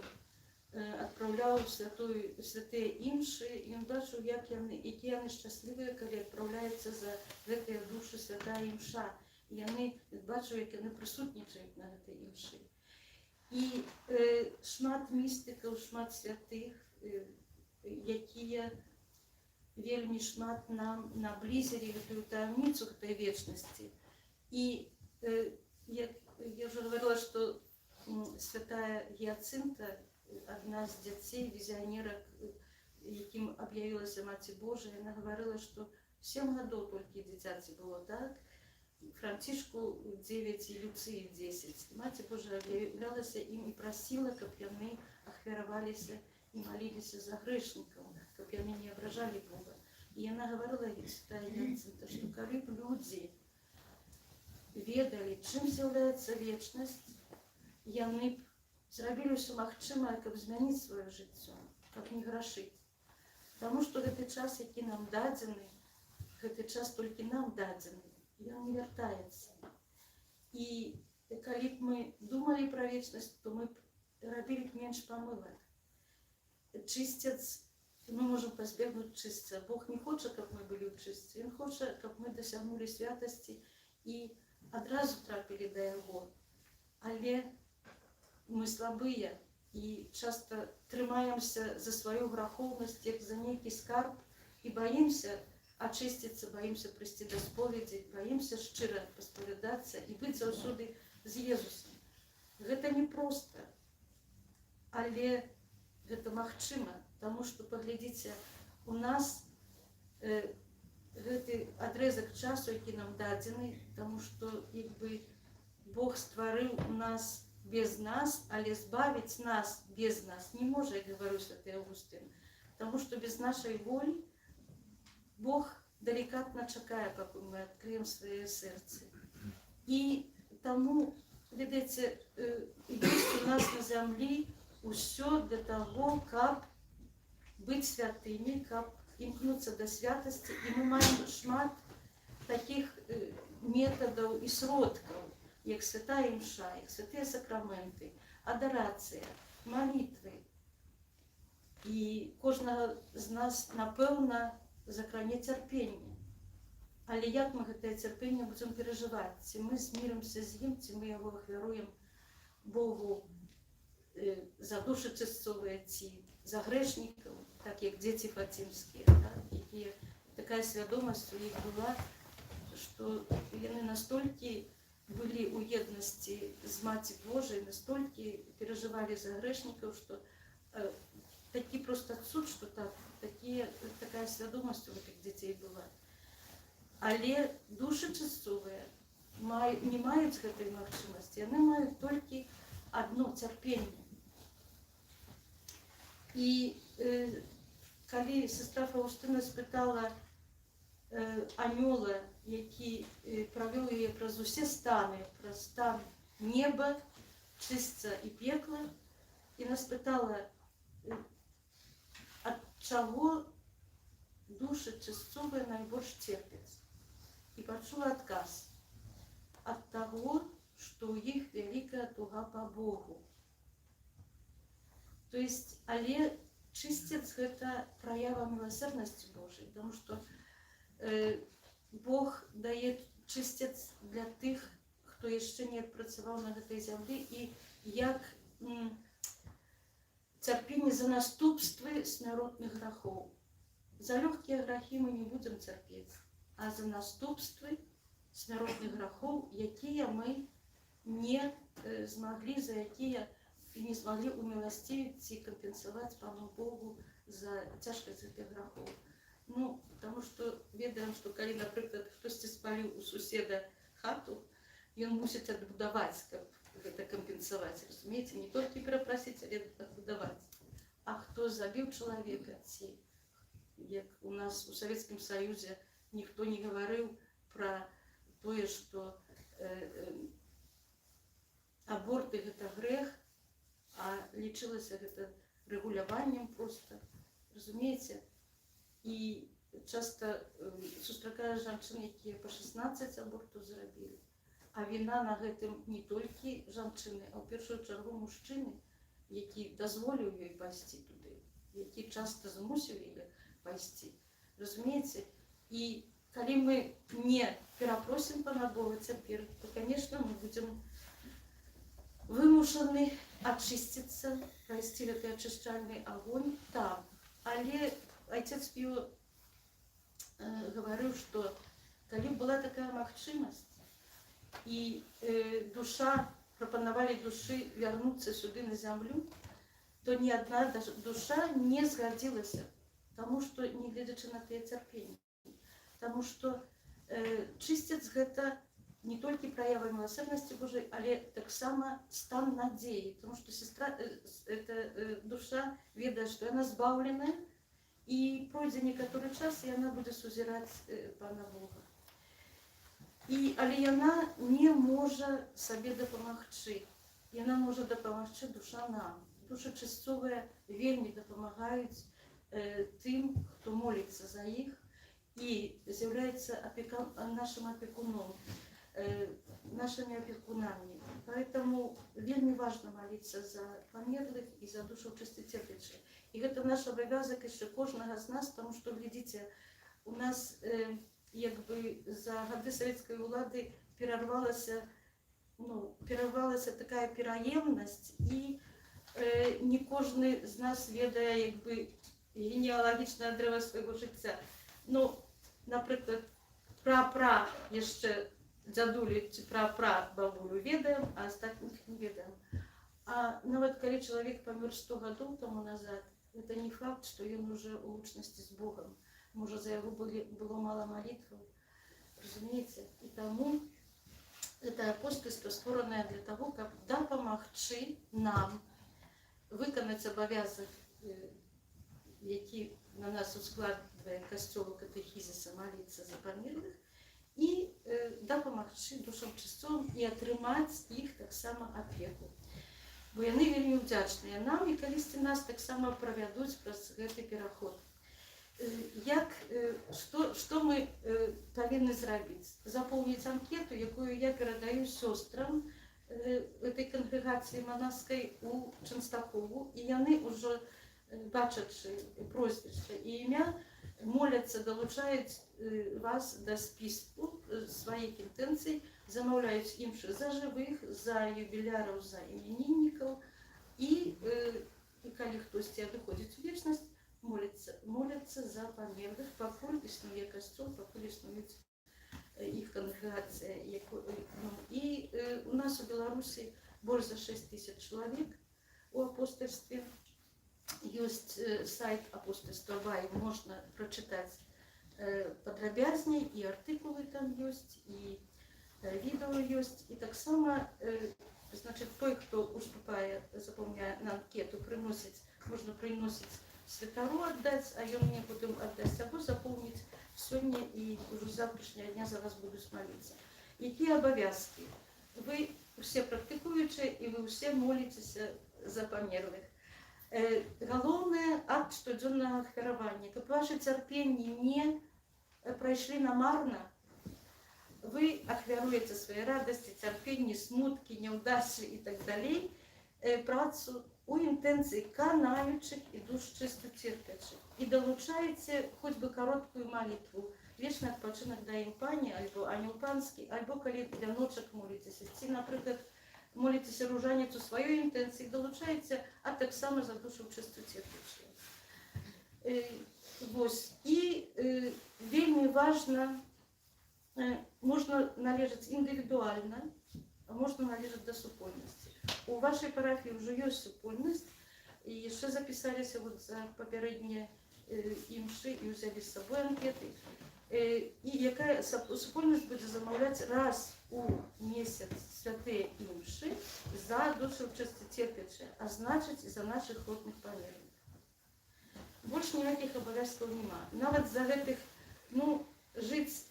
адпраўляў святыя імшы, і ён бачыў, якія яны шчаслівыя, калі адпраўляецца за гэтыя душы святая імша. І яны бачыў, як яны прысутнічаюць на гэтай імшы. І шмат містыкаў, шмат святых, якія вельмі шмат нам наблізілі гэтую таямніцу гэтай вечнасці. І як я ўжо гаварыла, што святая Гіацынта, адна з дзяцей візіянерак, якім аб'явілася Маці Божая, яна гаварыла, што 7 гадоў толькі дзіцяці было, так? Францішку 9 і Люцыі 10. Маці Божая аб'являлася ім і прасіла, каб яны ахвяраваліся і маліліся за грэшнікаў, каб яны не абражалі Бога. І яна гаварыла, святая Гіацынта, што калі б людзі ведалі, чым з'яўляецца вечнасць, яны б зрабілі ўсё магчымае, каб змяніць сваё жыццё, каб не грашыць. Таму што гэты час, які нам дадзены, гэты час толькі нам дадзены, ён не вяртаецца. І калі б мы думалі пра вечнасць, то мы б рабілі б менш памылак. Чысцец, мы можам пазбегнуць чысця. Бог не хоча, каб мы былі ў чысці. Ён хоча, каб мы дасягнулі святасці і адразу трапілі да яго. Але мы слабыя і часта трымаемся за сваю грахоўнасць, як за нейкі скарб, і баімся ачысціцца, баімся прыйсці да споведзі, баімся шчыра паспавядацца і быць заўсёды з Езусам. Гэта непроста, але гэта магчыма, таму што, паглядзіце, у нас гэты адрэзак часу, які нам дадзены, таму што Бог стварыў нас без нас, але збавіць нас без нас не можа, як гаварыў святы Аўгустын, таму што без нашай волі Бог далікатна чакае, пакуль мы адкрыем свае сэрцы. І таму, ведаеце, ёсць у нас на зямлі усё для таго, каб быць святымі, каб імкнуцца да святасці, і мы маем шмат такіх метадаў і сродкаў, як святая імша, як святыя сакраменты, адарацыя, малітвы. І кожнага з нас, напэўна, закране цярпенне. Але як мы гэтае цярпенне будзем перажываць? Ці мы змірымся з ім, ці мы яго ахвяруем Богу за душы чысцовыя, ці за грэшнікаў, так як дзеці фацімскія, якія такая свядомасць у іх была, што яны настолькі былі ў еднасці з Маці Божай, настолькі перажывалі за грэшнікаў, што такі проста цуд, што такая свядомасць у гэтых дзяцей была. Але душы чысцовыя не маюць гэтай магчымасці, яны маюць толькі адно цярпенне. І калі сестра Фаўстына спытала анёла, які правёў яе праз усе станы, праз стан неба, чысця і пекла, яна спытала, ад чаго душы чысцовыя найбольш церпяць. І пачула адказ: ад таго, што ў іх вялікая туга па Богу. То есть, але чысцец — гэта праява міласэрнасці Божай, таму што Бог дае чысцец для тых, хто яшчэ не адпрацаваў на гэтай зямлі, і як цярпенне за наступствы смяротных грахоў. За лёгкія грахі мы не будзем цярпець, а за наступствы смяротных грахоў, якія мы не змаглі, за якія не змаглі уміласціць ці кампенсаваць Пану Богу за цяжкасць гэтых грахоў. Ну, таму што ведаем, што калі, напрыклад, хтосьці спаліў у суседа хату, ён мусіць адбудаваць, каб гэта кампенсаваць. Разумееце, не толькі перапрасіць, але адбудаваць. А хто забіў чалавека, ці, як у нас у Савецкім Саюзе, ніхто не гаварыў пра тое, што аборты — гэта грэх, але лічылася гэта рэгуляваннем проста, разумееце? І часта сустракаю жанчын, якія па 16 абортаў зрабілі. А віна на гэтым не толькі жанчыны, а ў першую чаргу мужчыны, які дазволіў ёй пайсці туды, які часта змусіў яе пайсці. Разумееце? І калі мы не перапросім Пана Бога цяпер, то, конечно, мы будзем вымушаны ачысціцца, прайсці гэты ачышчальны агонь там. Але отец Піо гаварыў, што калі была такая магчымасць, і душа, прапанавалі душы вярнуцца сюды на зямлю, то ні адна душа не згадзілася, таму што, не гледзячы на тыя цярпенні. Таму што чысцяць гэта не толькі праява міласэрнасці Божай, але таксама стан надзеі, таму што сестра, душа ведае, што яна збаўленая, і пройдзе некаторы час, і яна будзе сузіраць Пана Бога. Але яна не можа сабе дапамагчы. Яна можа дапамагчы душа нам. Душы часцовыя вельмі дапамагаюць тым, хто моліцца за іх і з'яўляецца нашым апекуном, нашымі апекунамі. Поэтому вельмі важна моліцца за памерлых і за душу чысцацерпячых. І гэта наш абавязак яшчэ кожнага з нас, таму што, глядзіце, у нас за гады савецкай улады перарвалася такая пераемнасць, і не кожны з нас ведае генеалагічнае дрэва свайго жыцця. Напрыклад, пра-пра яшчэ дзядулі ці пра-пра бабулю ведаем, а астатніх не ведаем. А нават калі чалавек памёр 100 гадоў таму назад, гэта не факт, што ён уже у лучнасці з Богам. Можа, за яго было мала малітваў, разумееце? І таму гэта апостольства створанае для таго, каб дапамагчы нам выканаць абавязак, які на нас ускладвае касцёл катэхізіса, маліцца за памерлых, і дапамагчы душам чысцовым і атрымаць іх таксама апеку. Бо яны вельмі ўдзячныя нам, і калісьці нас таксама правядуць праз гэты пераход. Што мы павінны зрабіць? Запоўніць анкету, якую я перадаю сёстрам этой кангрэгацыі манаскай у Чэнстахову, і яны ўжо, бачачы прозвішча і імя, моляцца, далучаюць вас да спіску сваіх інтэнцый, замаўляюць імшы за жывых, за юбіляраў, за іменіннікаў, і калі хтосьці адыходзіць у вечнасць, моляцца за памерлых, пакуль існуе касцёл, пакуль існуюць іх кангрэгацыя. І у нас у Беларусі больш за 6000 чалавек у апостольстве. Ёсць сайт апостольства Бай, можна прачытаць падрабязней, і артыкулы там ёсць, і відео ёсць. І таксама, той, хто уступае, запаўняе на анкету, можна прыносіць святару аддаць, а ён мне потым аддасць, або запомніць сёння, і ўжо з завтрашняга дня за вас будуць маліцца. Якія абавязкі? Вы ўсе практыкуючыя, і вы ўсе моліцеся за памерлых. Галоўнае акт штодзённага ахвяравання. Каб вашы цярпенні не прайшлі намарна, вы ахвяруеце свае радасці, цярпенні, смуткі, няўдачы і так далей, працу у інтэнцыі канаючых і душ чыстацерпячых. І далучаеце хоць бы кароткую малітву. Вечны адпачынак дай ім Пані, альбо Анёл Панскі, альбо калі для ночак моліцеся. Ці, напрыклад, моліцеся ружаніцу сваёй інтэнцыі, далучаеце, а таксама за душу чыстацерпячых. І вельмі важна, можна належаць індывідуальна, а можна належаць да супольнасці. У вашай парафіі ўжо ёсць супольнасць, і яшчэ запісаліся за папярэднія імшы і ўзялі з сабой анкеты. І якая супольнасць будзе замаўляць раз у месяц святыя імшы за душу чыстацерпячых, а значыць і за нашых родных памерлых. Больш ніякіх абавязкаў няма. Нават за гэтых, жыць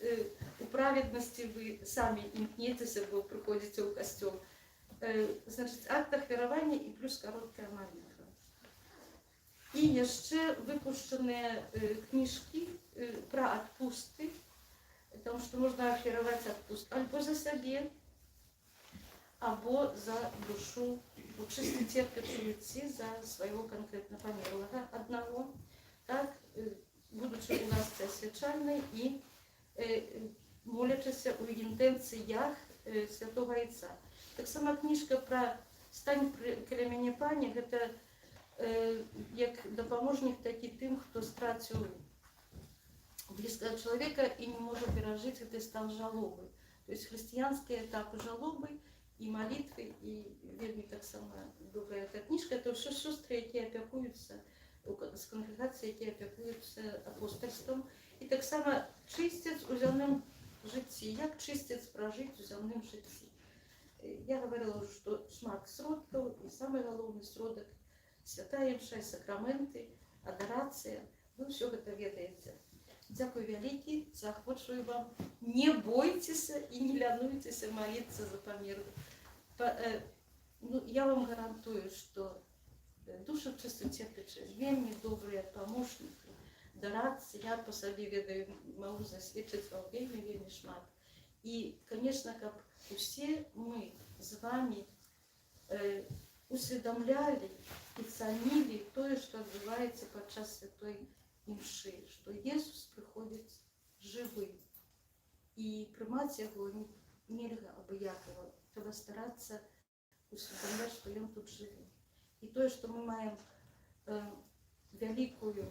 у праведнасці вы самі імкнецеся, бо прыходзіце ў касцёл. Значыць, акт ахвяравання і плюс короткая молитва. І яшчэ выпушчаныя кніжкі пра адпусты, тому што можна ахіраваць адпуст альбо за сябе, або за душу у чысты церпячую ці за свайго канкрэтна памерлага аднаго, так, будучы у ласцы асвячальнай і молячыся ў інтэнцыях святога Айца. Таксама кніжка пра «Стань каля мяне, Пане» – гэта як дапаможнік такі тым, хто страціў блізкага чалавека і не можа перажыць гэты стан жалобы. То есть хрысціянскія этапы жалобы і малітвы, і вельмі таксама добрая эта кніжка, это ўсё сёстры, якія апякуюцца з кангрэгацыі, якія апякуюцца апостальствам, і таксама чысцец у зямным жыцці, як чысцец пражыць у зямным жыцці. Я говорила, што шмат сродкаў, і самы галоўны сродак святая імша, сакраменты, адарацыя. Вы ўсё гэта ведаеце. Дзякуй вялікі, заахвочваю вам, не бойцеся і не лянуйцеся маліцца за памерлых. Я вам гарантую, што душа чыста церпячая, вельмі добрыя памочнікі, дарацца, я па сабе ведаю, магу засведчыць вам вельмі шмат. І, конечно, каб усе мы з вами усведомлялі і цанілі тое, што адбываецца падчас святой імшы, што Jesús прыходзіць жывы. І прымаць яго нельга абыякова. Трэба старацца усведомляць, што ён тут жыве. І тое, што мы маем вялікую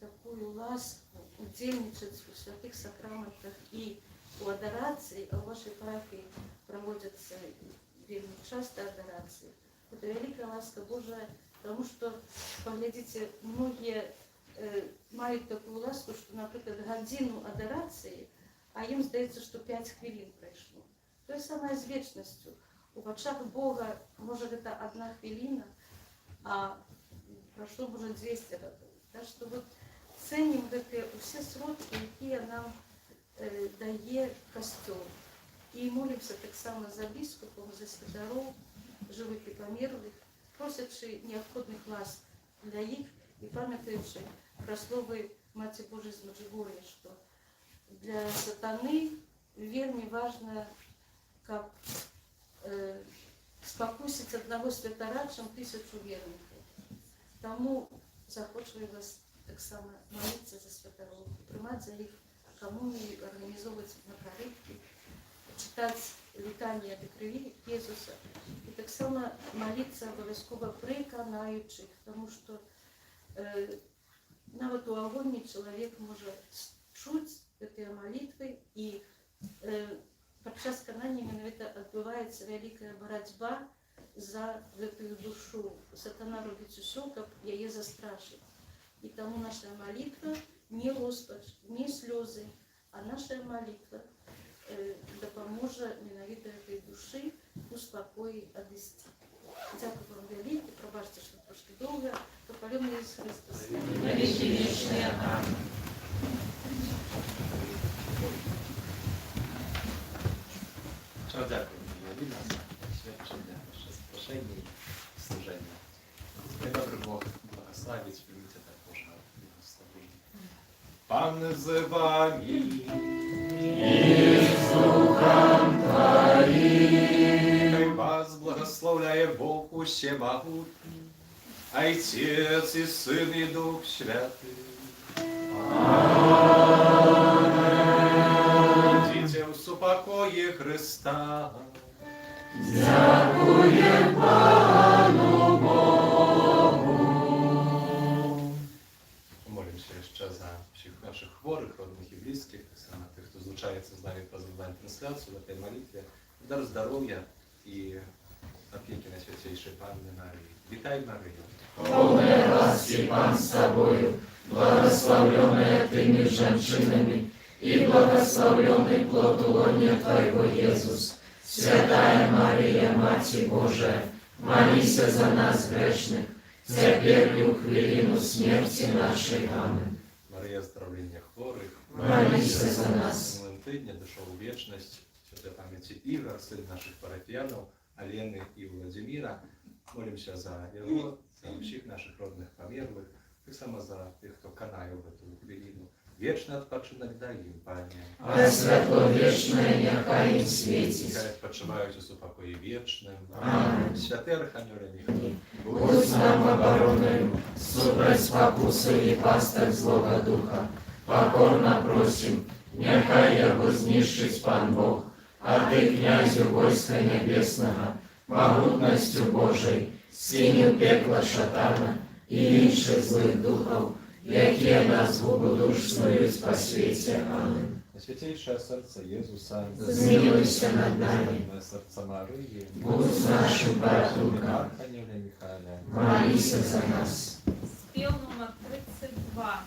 такую ласку удзельнічаць у святых сакраментах і у адарацыі, а ў вашай парафіі праводзяцца вельмі часта адарацыі. Гэта вялікая ласка Божая, таму што, паглядзіце, многія маюць такую ласку, што, напрыклад, гадзіну адарацыі, а ім здаецца, што 5 хвілін прайшло. Тое самае з вечнасцю. У вачах Бога, можа, гэта 1 хвіліна, а прайшло, можа, 200 гадоў. Так што вот цэнім гэтыя ўсе сродкі, якія нам дае касцёл. І молімся таксама за біскупаў, за святароў, жывых і памерлых, просячы неабходных ласк для іх і памятаючы пра словы Маці Божай з Меджугор'я, што для сатаны вельмі важна, каб спакусіць аднаго святара, чым 1000 вернікаў. Таму захочваю вас таксама маліцца за святароў, прымаць за іх камунію, арганізоўваць накарыткі, чытаць літанне ад крыві Jesúsa і таксама маліцца абавязкова прыканаючых, таму што нават у агоні чалавек можа чуць гэтыя малітвы, і падчас канання менавіта адбываецца вялікая барацьба за гэтую душу. Сатана робіць усё, каб яе застрашыць. І таму наша малітва не роспач, не слёзы, а наша малітва дапаможа менавіта гэтай душы у спакоі адысці. Дзякуй вам вялікі, прабачце, што трошкі доўга. Пахвалёны Ісус Христос. На веки вечные. Аминь. Що дякую, Віна, за свідчення, ваше запрошення і служення. Хай добрий Бог благословить, примите також благословення. Пан з вами і з Духом Твоїм. Хай вас благословляє Бог усемогутній, Отец и Сын и Дух Святый. Идите в супокое Христа. Дякуємо Пану Богу. Молимося ще за всіх наших хворих, родних і близьких, саме тих, хто злучається з нами по онлайн-трансляцію, на п'ять молитві. Дар здоров'я і опеки на Святейшей Панне Марії. Вітай, Марію. Полная ласки Пан с тобою, благословленная ты между женщинами, и благословленный плод лона Твоего, Иисус. Святая Мария, Матерь Божия, молись за нас грешных, теперь и у хвилину смерти нашей. Аминь. Марія, здоровлення хворих. Молись за нас. Валентине, дошел в вечность, святой памяти Ігор, сын наших парафіянов, Алены и Владимира, Молимся за його, за всіх наших родних померлих, так само за тих, хто канає в эту хвилину. Вічний відпочинок дай їм, Пане. А світло вічне, яка їм світить. Хай відпочивають у супокої вічним. Амінь. Святий Архангеле Михаїл, Будь нам обороною, супроть спокуси і пасток злого духа. Покорно просим, нехай його знищить Пан Бог, а ти, князю войска небесного, могутностью Божий, скинь у пекло шатана і інших злих духов, які нас губу душ свою по світі. Аминь. Святейшее серце Єзуса, Змилуйся над нами. Святейшее серце Марії, Будь з нашим порятунком. Архангеле Михаїле, Молися за нас. Спел номер 32.